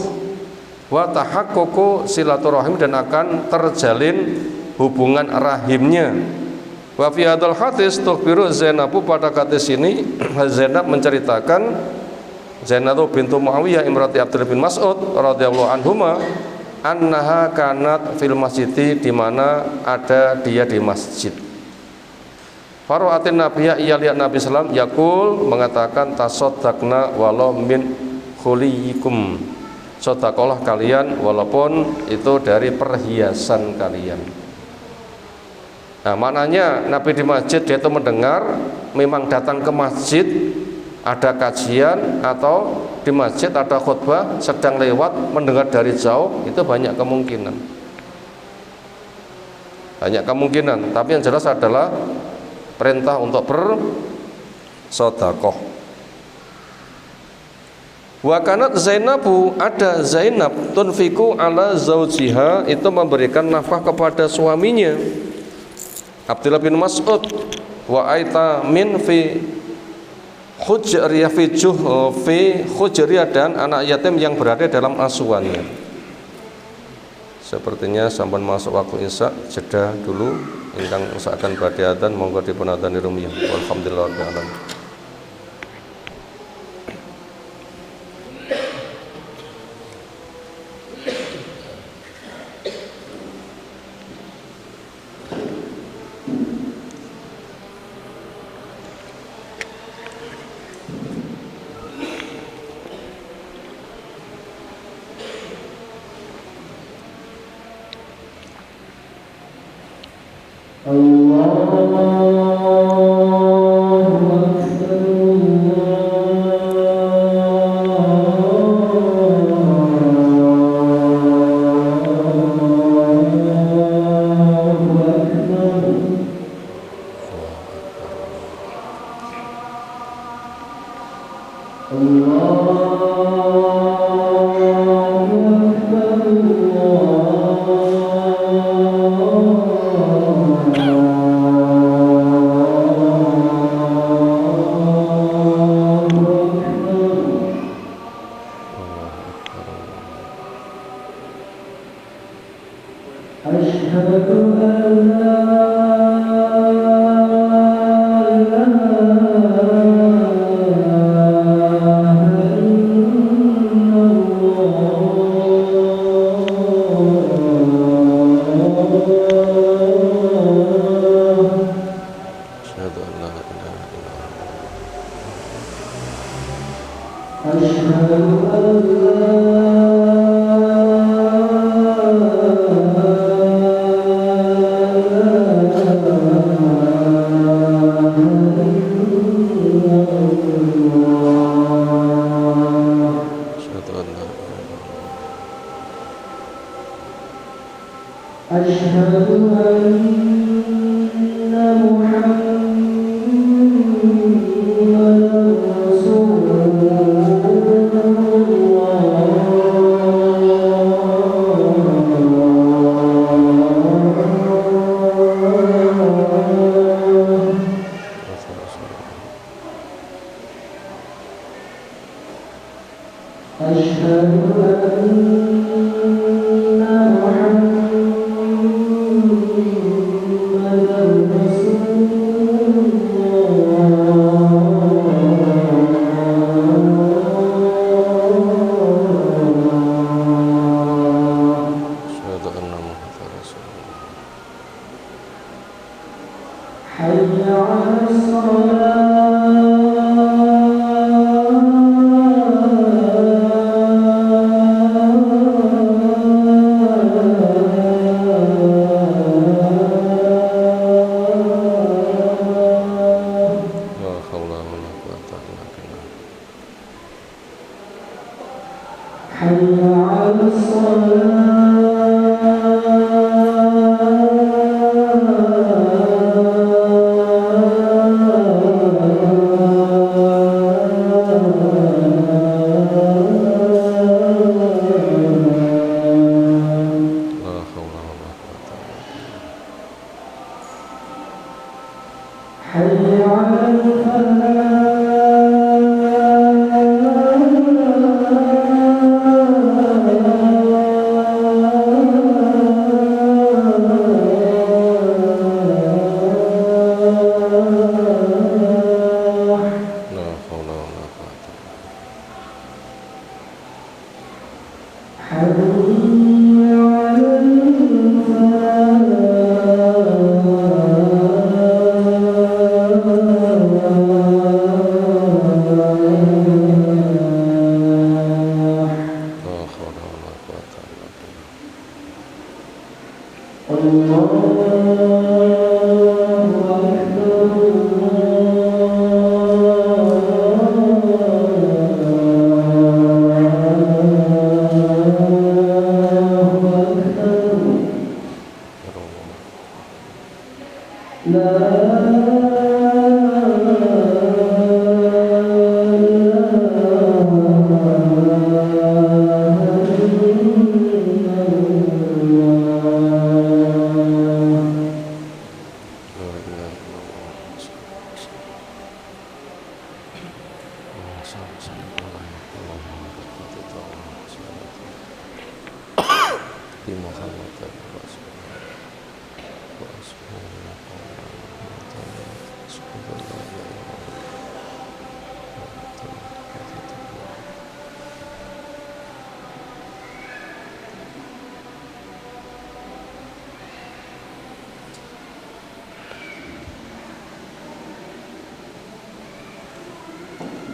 A: wa tahaqququ silaturahim, dan akan terjalin hubungan rahimnya. Wa fi hadzal hadis tukhbiru Zainab, pada hadis ini Zainab menceritakan, Zainab bintu Muawiyah imrati Abdullah bin Mas'ud radhiyallahu anhuma, annaha kanat fil masjidi, di mana ada dia di masjid. Faru'atin nabiyya, ia lihat Nabi sallam yaqul, mengatakan tasaddaqna walau min khuliyikum, sedekahlah kalian walaupun itu dari perhiasan kalian. Nah, maknanya Nabi di masjid, dia itu mendengar, memang datang ke masjid ada kajian atau di masjid ada khutbah, sedang lewat mendengar dari jauh, itu banyak kemungkinan. Tapi yang jelas adalah perintah untuk bersedekah. Wa kanat Zainabu, ada Zainab tunfiku ala zaujiha, itu memberikan nafkah kepada suaminya Abdullah bin Mas'ud. Wa aita min fi hujriyah fi hujriyah, dan anak yatim yang berada dalam asuhannya. Sepertinya sampai masuk waktu isya, jeda dulu ingkang usahakan badhe adzan monggo dipun adzani rumiyah. Walhamdulillahirabbil alamin.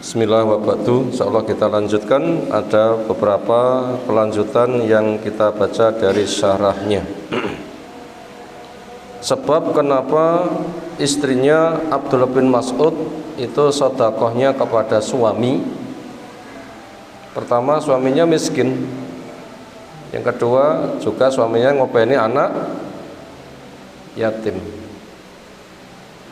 A: Bismillahirrahmanirrahim. Insyaallah kita lanjutkan. Ada beberapa kelanjutan yang kita baca dari syarahnya. Sebab kenapa istrinya Abdullah bin Mas'ud itu sedekahnya kepada suami. Pertama, suaminya miskin. Yang kedua, juga suaminya ngopeni anak yatim.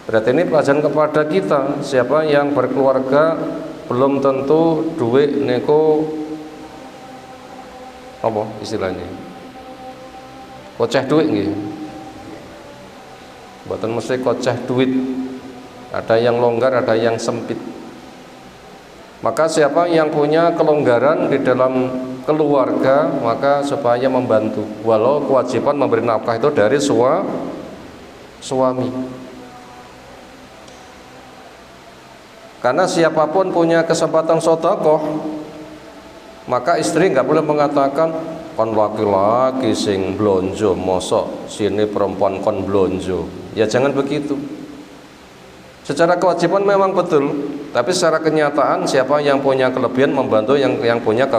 A: Berarti ini pelajaran kepada kita, siapa yang berkeluarga belum tentu duit neko apa istilahnya, koceh duit nggih. Mboten mesti koceh duit. Ada yang longgar, ada yang sempit. Maka siapa yang punya kelonggaran di dalam keluarga, maka supaya membantu. Walau kewajiban memberi nafkah itu dari suami. Karena siapapun punya kesempatan sedekah, maka istri nggak boleh mengatakan kon laki-laki sing blonjo, mosok sini perempuan kon blonjo. Ya jangan begitu. Secara kewajiban memang betul, tapi secara kenyataan siapa yang punya kelebihan membantu yang punya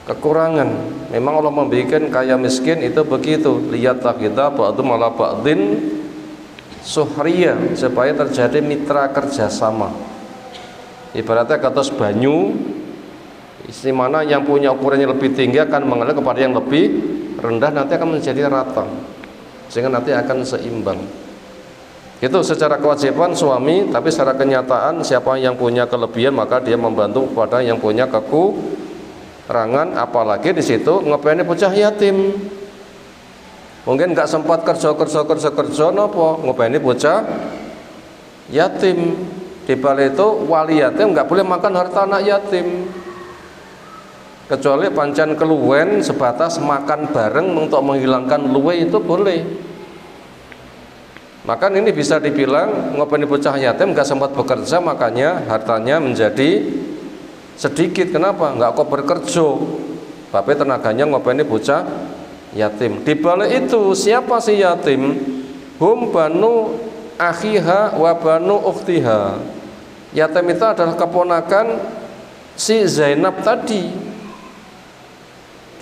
A: kekurangan. Memang Allah membikin kaya miskin itu begitu. Lihatlah kita ba'du malah ba'din suhriya, supaya terjadi mitra kerjasama. Ibaratnya kados banyu, di mana yang punya ukurannya lebih tinggi akan mengalir kepada yang lebih rendah, nanti akan menjadi rata, sehingga nanti akan seimbang. Itu secara kewajiban suami, tapi secara kenyataan siapa yang punya kelebihan maka dia membantu kepada yang punya kekurangan, apalagi di situ ngopeni bocah yatim. Mungkin nggak sempat kerja nopo ngopeni bocah yatim. Di balik itu wali yatim nggak boleh makan harta anak yatim, kecuali pancen keluwen sebatas makan bareng untuk menghilangkan luwe itu boleh. Maka ini bisa dibilang ngopeni bocah yatim nggak sempat bekerja, makanya hartanya menjadi sedikit. Kenapa? Nggak kok bekerja, tapi tenaganya ngopeni bocah yatim. Di balik itu siapa si yatim? Hum banu akhiha wa banu ukhtiha. Yatim itu adalah keponakan si Zainab tadi,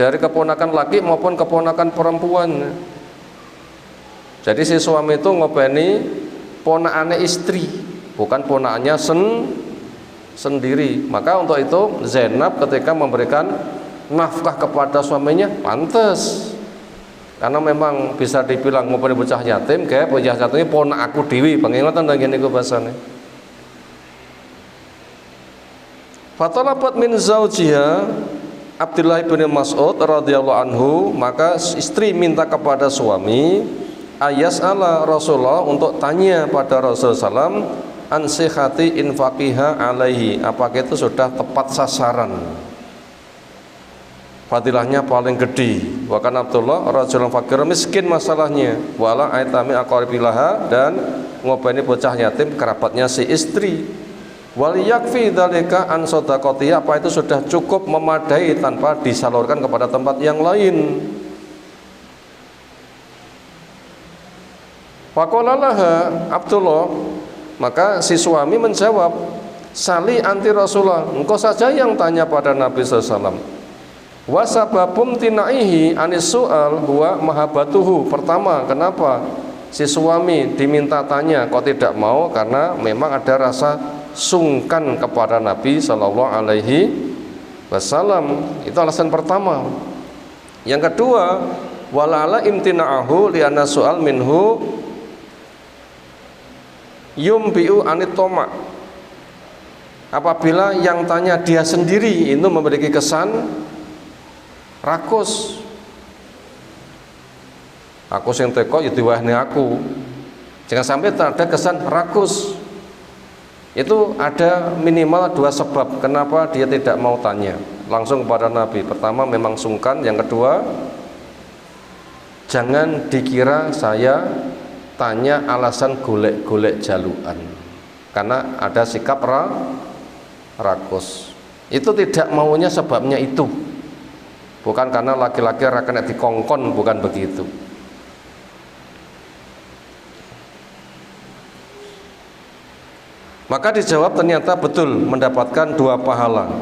A: dari keponakan laki maupun keponakan perempuan. Jadi si suami itu ngopeni ponakane istri, bukan ponakannya sendiri. Maka untuk itu Zainab ketika memberikan nafkah kepada suaminya pantas. Karena memang bisa dibilang ngopeni bocah yatim, kayak bocah yatim ini ponak aku dewi, pengingatan dan gini bahasanya. Fatalabat min zaujiha Abdullah bin Mas'ud radhiyallahu anhu, maka istri minta kepada suami ayas ala Rasulullah, untuk tanya pada Rasulullah SAW an sihati infaqiha alaihi, apakah itu sudah tepat sasaran, fadilahnya paling gede. Bahkan Abdullah rajulan fakir, miskin masalahnya, wala aitami aqrabilaha, dan ngopeni bocah yatim kerabatnya si istri. Wal yakfi dzalika an shadaqati, apa itu sudah cukup memadai tanpa disalurkan kepada tempat yang lain. Faqala laha Abdullah, maka si suami menjawab, sali anti Rasulullah, engkau saja yang tanya pada Nabi SAW. Wasababum tinaihi anis su'al huwa mahabatuhu. Pertama, kenapa si suami diminta tanya kok tidak mau? Karena memang ada rasa sungkan kepada Nabi Sallallahu Alaihi Wasallam. Itu alasan pertama. Yang kedua, walala imtina'ahu li'anna su'al minhu yumbi'u anit toma. Apabila yang tanya dia sendiri itu memiliki kesan rakus. Aku sing teko ya diwahne aku. Jangan sampai ada kesan rakus. Itu ada minimal dua sebab kenapa dia tidak mau tanya langsung kepada Nabi. Pertama memang sungkan, yang kedua Jangan dikira saya tanya alasan golek-golek jaluan, karena ada sikap rakus. Itu tidak maunya sebabnya itu, bukan karena laki-laki rakan dikongkon, bukan begitu. Maka dijawab ternyata betul mendapatkan 2 pahala,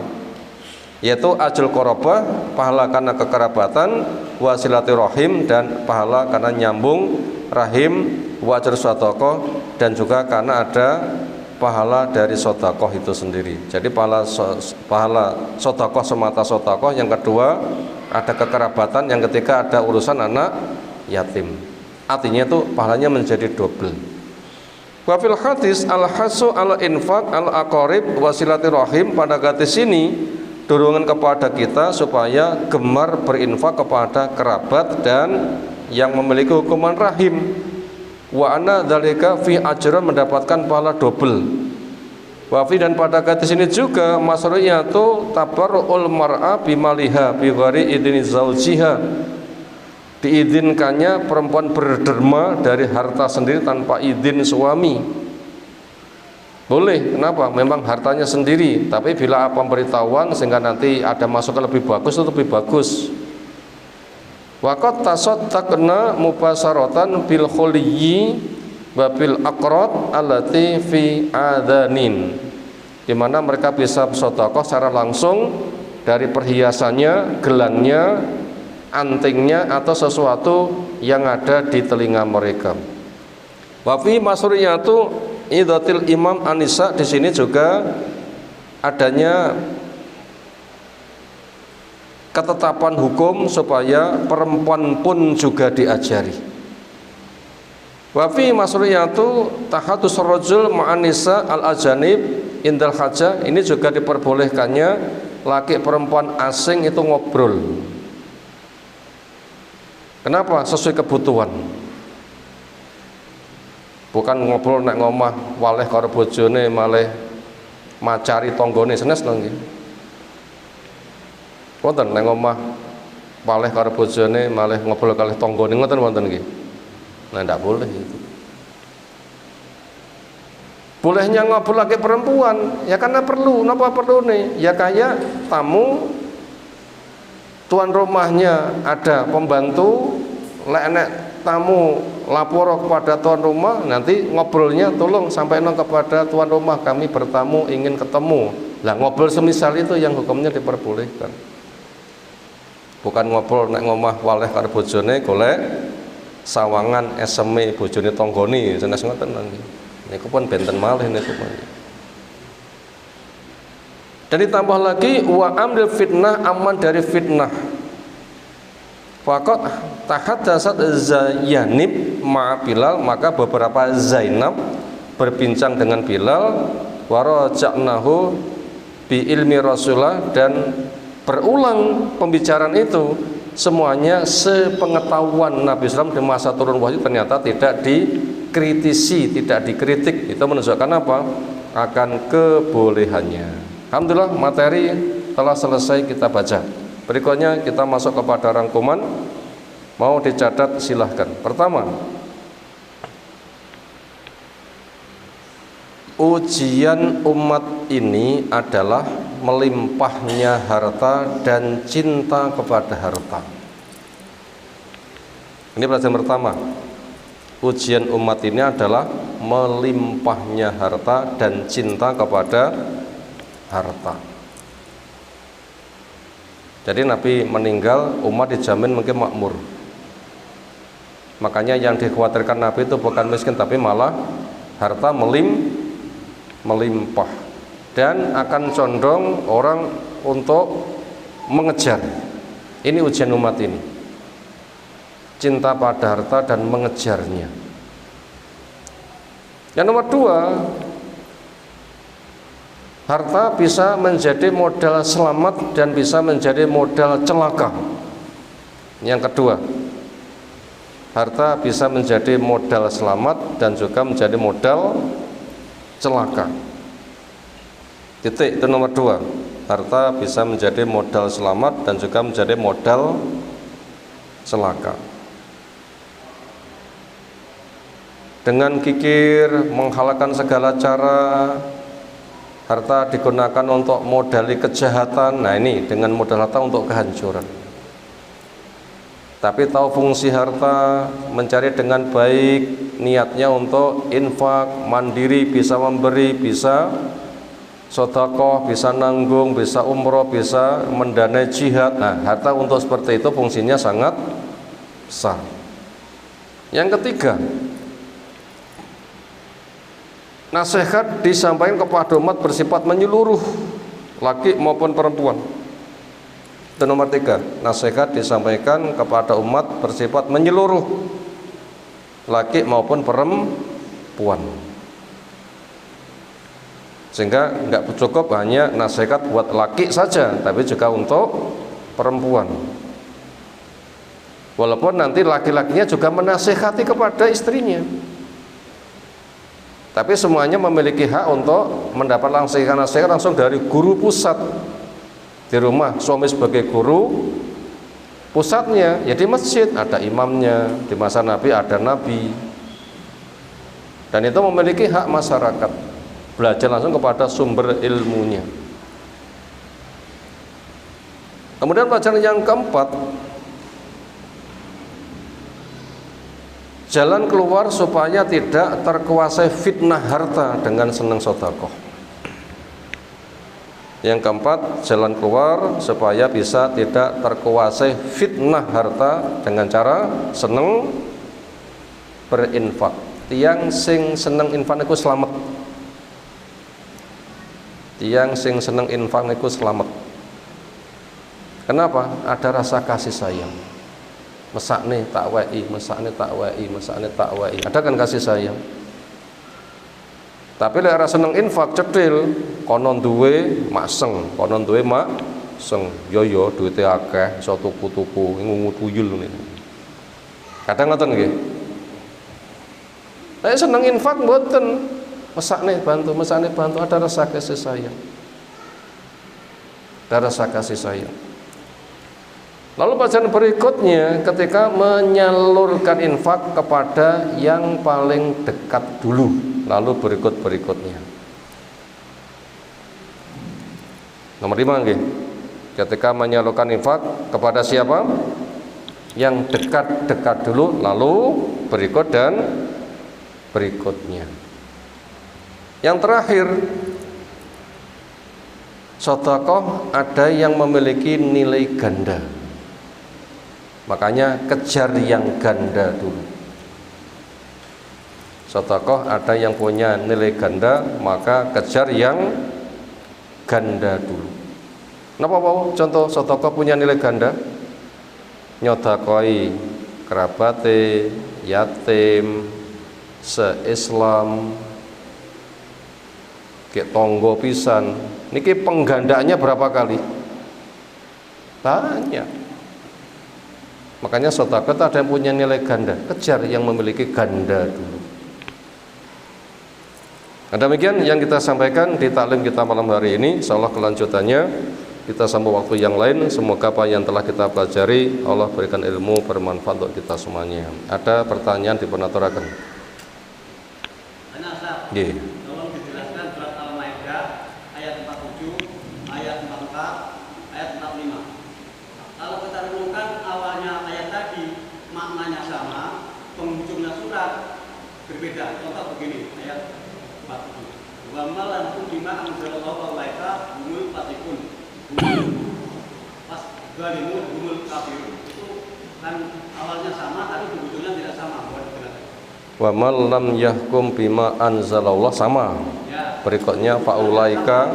A: yaitu ajrul qorobah, pahala karena kekerabatan, wa silaturahim, dan pahala karena nyambung rahim, wa ajrul shadaqah, dan juga karena ada pahala dari sedekah itu sendiri. Jadi pahala sedekah semata sedekah, yang kedua ada kekerabatan, yang ketiga ada urusan anak yatim. Artinya itu pahalanya menjadi double. Wa fil hadis al-hasu ala infaq al-aqarib wa silaturahim, pada hadis ini dorongan kepada kita supaya gemar berinfak kepada kerabat dan yang memiliki hukuman rahim. Wa anna dzalika fi ajran, mendapatkan pahala double. Wa fi, dan pada hadis ini juga masru'iyatu tabarru'ul mar'a bimaliha bi ghairi idzni zaujiha, diizinkannya perempuan berderma dari harta sendiri tanpa izin suami. Boleh, kenapa? Memang hartanya sendiri, tapi bila pemberitahuan sehingga nanti ada masukan lebih bagus, itu lebih bagus. Waqat tasaddaqna mubasharatan bil khuliyyi wa bil aqrad allati fi adanin, di mana mereka bisa sedekah secara langsung dari perhiasannya, gelannya, antingnya, atau sesuatu yang ada di telinga mereka. Wa fi masriyatu idatil imam Anisa, di sini juga adanya ketetapan hukum supaya perempuan pun juga diajari. Wa fi masriyatu tahatus rajul ma'an nisa al-ajanib indal hajah, ini juga diperbolehkannya laki perempuan asing itu ngobrol. Kenapa? Sesuai kebutuhan. Bukan ngobrol nek ngomah waleh karo bojone malih macari tanggane senes to nggih. Wonten nek ngomah waleh karo bojone malih ngobrol kalih tanggane, ngoten wonten nggih. Nah, ndak boleh itu. Bolehnya ngobrol laki perempuan ya karena perlu. Napa perlune? Ya kayak tamu, tuan rumahnya ada pembantu, lek enek tamu lapor kepada tuan rumah, nanti ngobrolnya tolong sampaikan kepada tuan rumah, kami bertamu ingin ketemu. Lah ngobrol semisal itu yang hukumnya diperbolehkan. Bukan ngobrol nek ngomah waleh karo bojone golek sawangan eseme bojone tanggane senes ngoten nggih. Niku pun benten malih niku pun. Dan ditambah lagi wa amril fitnah, aman dari fitnah. Faqat tahaddasat Zainab ma'a Bilal, maka beberapa Zainab berbincang dengan Bilal, wa raja'nahu bi ilmi Rasulullah, dan berulang pembicaraan itu semuanya sepengetahuan Nabi SAW di masa turun wahyu, ternyata tidak dikritisi, tidak dikritik. Itu menunjukkan apa? Akan kebolehannya. Alhamdulillah, materi telah selesai kita baca. Berikutnya kita masuk kepada rangkuman. Mau dicatat silahkan. Pertama, ujian umat ini adalah melimpahnya harta dan cinta kepada harta. Ini pelajaran pertama. Ujian umat ini adalah melimpahnya harta dan cinta kepada harta. Jadi Nabi meninggal, umat dijamin mungkin makmur. Makanya yang dikhawatirkan Nabi itu bukan miskin, tapi malah harta melimpah, dan akan condong orang untuk mengejar. Ini ujian umat ini, cinta pada harta dan mengejarnya. Yang nomor dua, harta bisa menjadi modal selamat dan bisa menjadi modal celaka. Yang kedua, harta bisa menjadi modal selamat dan juga menjadi modal celaka. Titik, itu nomor dua. Harta bisa menjadi modal selamat dan juga menjadi modal celaka. dengan kikir menghalalkan segala cara, harta digunakan untuk modali kejahatan. Nah ini dengan modal harta untuk kehancuran. Tapi tahu fungsi harta, mencari dengan baik, niatnya untuk infak, mandiri, bisa memberi, bisa sedekah, bisa nanggung, bisa umroh, bisa mendanai jihad. Nah, harta untuk seperti itu fungsinya sangat besar. Yang ketiga, nasihat disampaikan kepada umat bersifat menyeluruh, laki maupun perempuan. Itu nomor 3, nasihat disampaikan kepada umat bersifat menyeluruh, laki maupun perempuan. Sehingga nggak cukup hanya nasihat buat laki saja, tapi juga untuk perempuan. Walaupun nanti laki-lakinya juga menasihati kepada istrinya, tapi semuanya memiliki hak untuk mendapat nasihat langsung dari guru pusat. Di rumah suami sebagai guru pusatnya, ya di masjid ada imamnya, di masa Nabi ada nabi, dan itu memiliki hak masyarakat belajar langsung kepada sumber ilmunya. Kemudian pelajaran yang keempat, jalan keluar supaya tidak terkuasai fitnah harta dengan senang sedekah. Yang keempat, jalan keluar supaya bisa tidak terkuasai fitnah harta dengan cara seneng berinfak. Tiang sing seneng infak niku selamat. Tiang sing seneng infak niku selamat. Kenapa? Ada rasa kasih sayang. Mesakne tak wei, mesakne tak wei, mesakne tak wei. Ada kan kasih sayang. Tapi lek ora seneng infak cethil, konon duwe makseng, konon duwe makseng. Yo duwite akeh, iso tuku-tuku, ngungu tuyul niku. Kadang ngoten nggih. Lek seneng infak mboten, mesakne bantu, ada rasa kasih sayang. Ada rasa kasih sayang. Lalu pelajaran berikutnya, ketika menyalurkan infak kepada yang paling dekat dulu, lalu berikutnya. Nomor 5 nggih. Ketika menyalurkan infak kepada siapa? Yang dekat-dekat dulu, lalu berikut dan berikutnya. Yang terakhir, sedekah ada yang memiliki nilai ganda. Makanya kejar yang ganda dulu. Sedekah ada yang punya nilai ganda, maka kejar yang ganda dulu. Napa mau contoh sedekah punya nilai ganda? Nyodakoi kerabate, yatim, se-Islam, ke tonggo pisan. Niki penggandaannya berapa kali? Banyak. Makanya sedekah ada yang punya nilai ganda, kejar yang memiliki ganda dulu. Nah, demikian yang kita sampaikan di taklim kita malam hari ini. Insyaallah kelanjutannya kita sambung waktu yang lain. Semoga apa yang telah kita pelajari Allah berikan ilmu bermanfaat untuk kita semuanya. Ada pertanyaan dipenaturaken? Nggih.
B: Tolong dijelaskan surat Al-Maidah ayat 47, ayat 44, ayat 45. Kalau kita renungkan awalnya ayat tadi, maknanya sama, penghujungnya surat berbeda. Contoh begini, ayat 47. Wa malantum bima anzalallahu alaika humul fatikun. Pas galimun humul kafirun. Itu kan awalnya sama tapi penghujungnya tidak sama.
A: Wa man lam yahkum bima anzalallah sama. Berikutnya faulaika,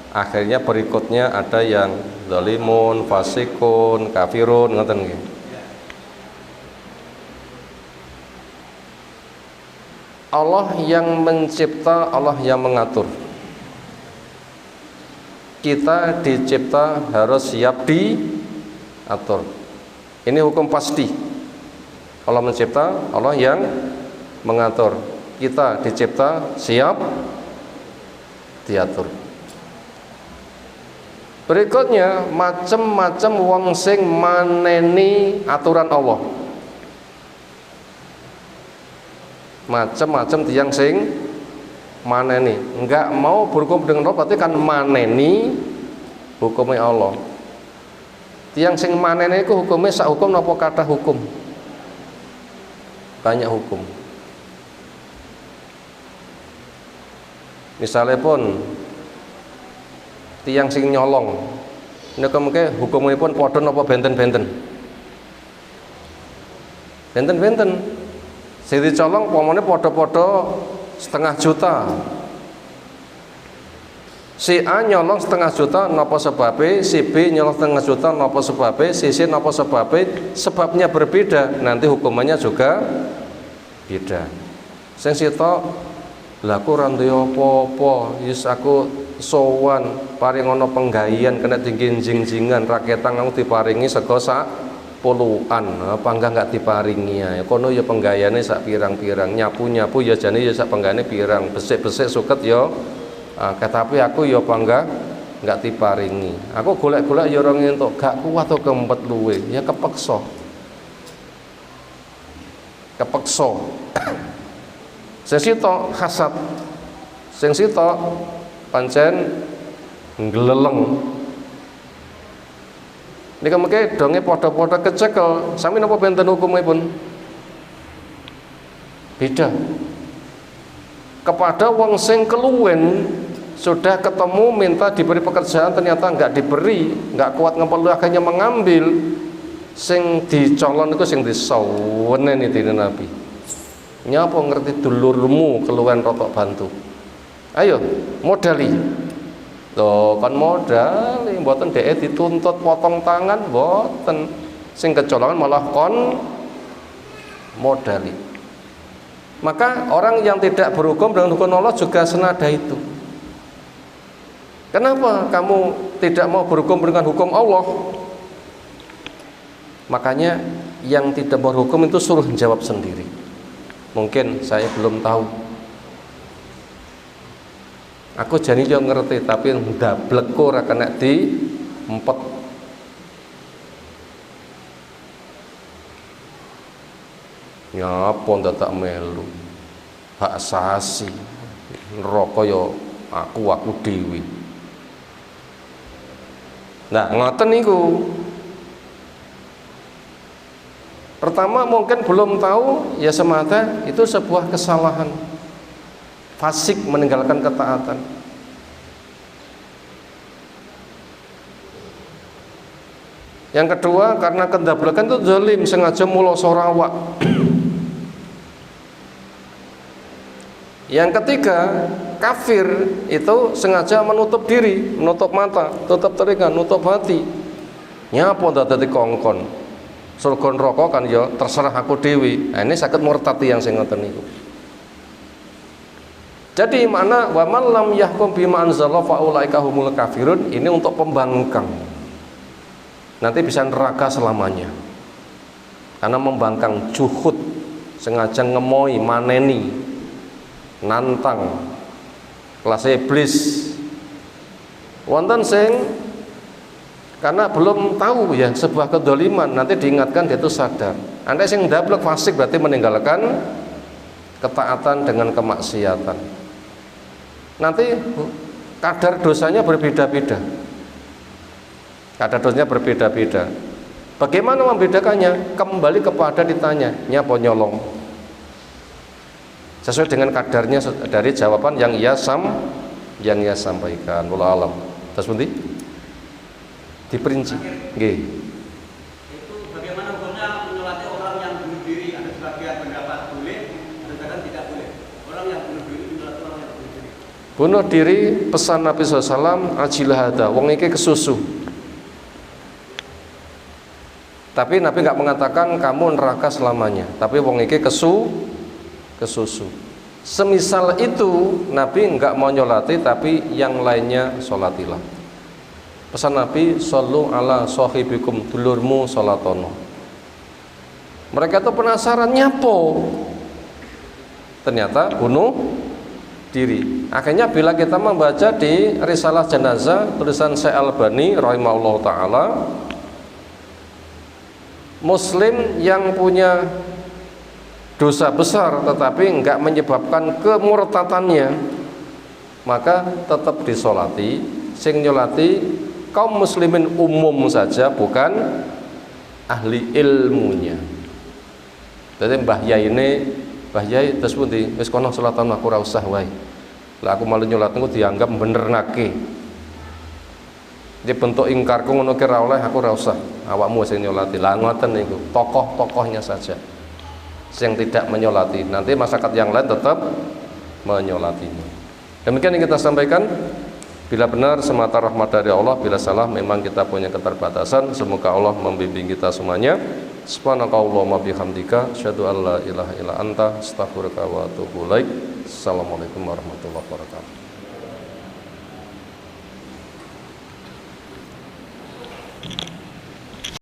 A: akhirnya berikutnya ada yang zalimun, fasikun, kafirun, ngoten nggih. Allah yang mencipta, Allah yang mengatur. Kita dicipta harus siap diatur. Ini hukum pasti. Allah mencipta, Allah yang mengatur. Kita dicipta siap diatur. Berikutnya macam-macam wong sing maneni aturan Allah. Macam-macam tiang sing maneni, enggak mau berhukum dengan Allah berarti kan maneni hukumnya Allah. Tiang sing maneni iku hukumnya sak hukum napa kathah hukum? Banyak hukum. Misalnya pun tiang sing nyolong, ini mungkin hukumnya pun padha napa benten-benten. Benten-benten. Sing dicolong pomone padha-padha 0,5 juta. Si A nyolong 0,5 juta napa sebabe, si B nyolong 0,5 juta napa sebabe, si C napa sebabe, sebabnya berbeda, nanti hukumannya juga beda. Sing sitok lha aku ora duwe apa-apa, wis aku sowan paring ana penggawean kena dingin-jingan raketang aku diparingi sego sak puluhan, apa enggak diparingi ya. Kono ya penggaweane sak pirang-pirang, nyapu-nyapu ya jane ya sak penggaweane pirang, besik-besik suket ya tapi aku ya enggak diparingi. Aku golek-golek ya ora entuk, gak kuat to kempet luwe, ya kepeksa. Sing sitok hasad, sing sitok pancen ngleleng. Nika mengke donge padha-padha kecekel, sami napa benten hukumipun? Beda. Kepada wong sing keluwen sudah ketemu minta diberi pekerjaan ternyata enggak diberi, enggak kuat ngepelu akhirnya mengambil, sing dicolon itu sing disawenen itu Nabi. Nyapa ngerti dulurmu keluwen rotok bantu. Ayo modali. Loh kan modali mboten dhek dituntut potong tangan mboten. Sing kecolongan malah kon modali. Maka orang yang tidak berhukum dengan hukum Allah juga senada itu. Kenapa kamu tidak mau berhukum dengan hukum Allah? Makanya yang tidak berhukum itu suruh jawab sendiri. Mungkin saya belum tahu. Aku jani yo ngerti tapi ndablek ora kena diempet. Nyapa ndak tak melu. Hak asasi. Neraka yo aku dhewe. Nah, ngoten niku. Pertama mungkin belum tahu, ya semata itu sebuah kesalahan, fasik meninggalkan ketaatan. Yang kedua karena kendablekan itu zalim, sengaja mulo sorawak. Yang ketiga kafir itu sengaja menutup diri, menutup mata, tutup telinga, nutup hati. Nyapa ndak dadi kongkon. Surga neraka kan ya terserah aku dewi. Nah, ini sakit murtati yang sing ngoten niku. Jadi mana wa man lam yahkum bima anzala fa ulaika humul kafirun, ini untuk pembangkang. Nanti bisa neraka selamanya. Karena membangkang juhud, sengaja ngemoi, maneni, nantang kelas iblis. Wonten sing karena belum tahu ya sebuah kedoliman, nanti diingatkan dia itu sadar. Anda yang ndablek fasik berarti meninggalkan ketaatan dengan kemaksiatan. Nanti kadar dosanya berbeda-beda. Kadar dosanya berbeda-beda. Bagaimana membedakannya? Kembali kepada ditanya, nyapa nyolong. Sesuai dengan kadarnya dari jawaban yang ia sampaikan. Wallahu alam. Terus pundi? Diperinci. Nggih.
B: Itu bagaimana hukumnya menyolati orang yang bunuh diri? Ada sebagian pendapat boleh, ada sebagian tidak boleh. Orang yang bunuh diri menyolati orang yang bunuh diri.
A: Bunuh diri pesan Nabi SAW ajilah hada, wong iki kesusu. Tapi Nabi nggak mengatakan kamu neraka selamanya, tapi wong iki kesusu. Semisal itu Nabi nggak mau nyolati, tapi yang lainnya sholatilah. Pesan Nabi, shollu ala sahibikum, dulurmu sholatono. Mereka tuh penasaran, nyapo, ternyata bunuh diri. Akhirnya bila kita membaca di Risalah Jenazah tulisan Syekh Albani rahimahullah ta'ala, Muslim yang punya dosa besar tetapi enggak menyebabkan kemurtadannya, maka tetap disolati. Sing nyolati kaum muslimin umum saja, bukan ahli ilmunya. Jadi Mbah Yai ini, Mbah Yai terus pundi wis kono salatan aku ora usah wae. Lah aku malu nyolat niku dianggap benerake. Iki bentuk ingkarku ngono ki ora oleh, aku ora usah. Awakmu sing nyolati. Lah ngoten niku, tokoh-tokohnya saja yang tidak menyolati. Nanti masyarakat yang lain tetap menyolatinya. Demikian yang kita sampaikan. Bila benar semata rahmat dari Allah, bila salah memang kita punya keterbatasan. Semoga Allah membimbing kita semuanya. Subhanakallahumma bihamdika asyhadu an la ilaha illa anta astaghfiruka wa atubu ilaik. Assalamualaikum warahmatullahi wabarakatuh.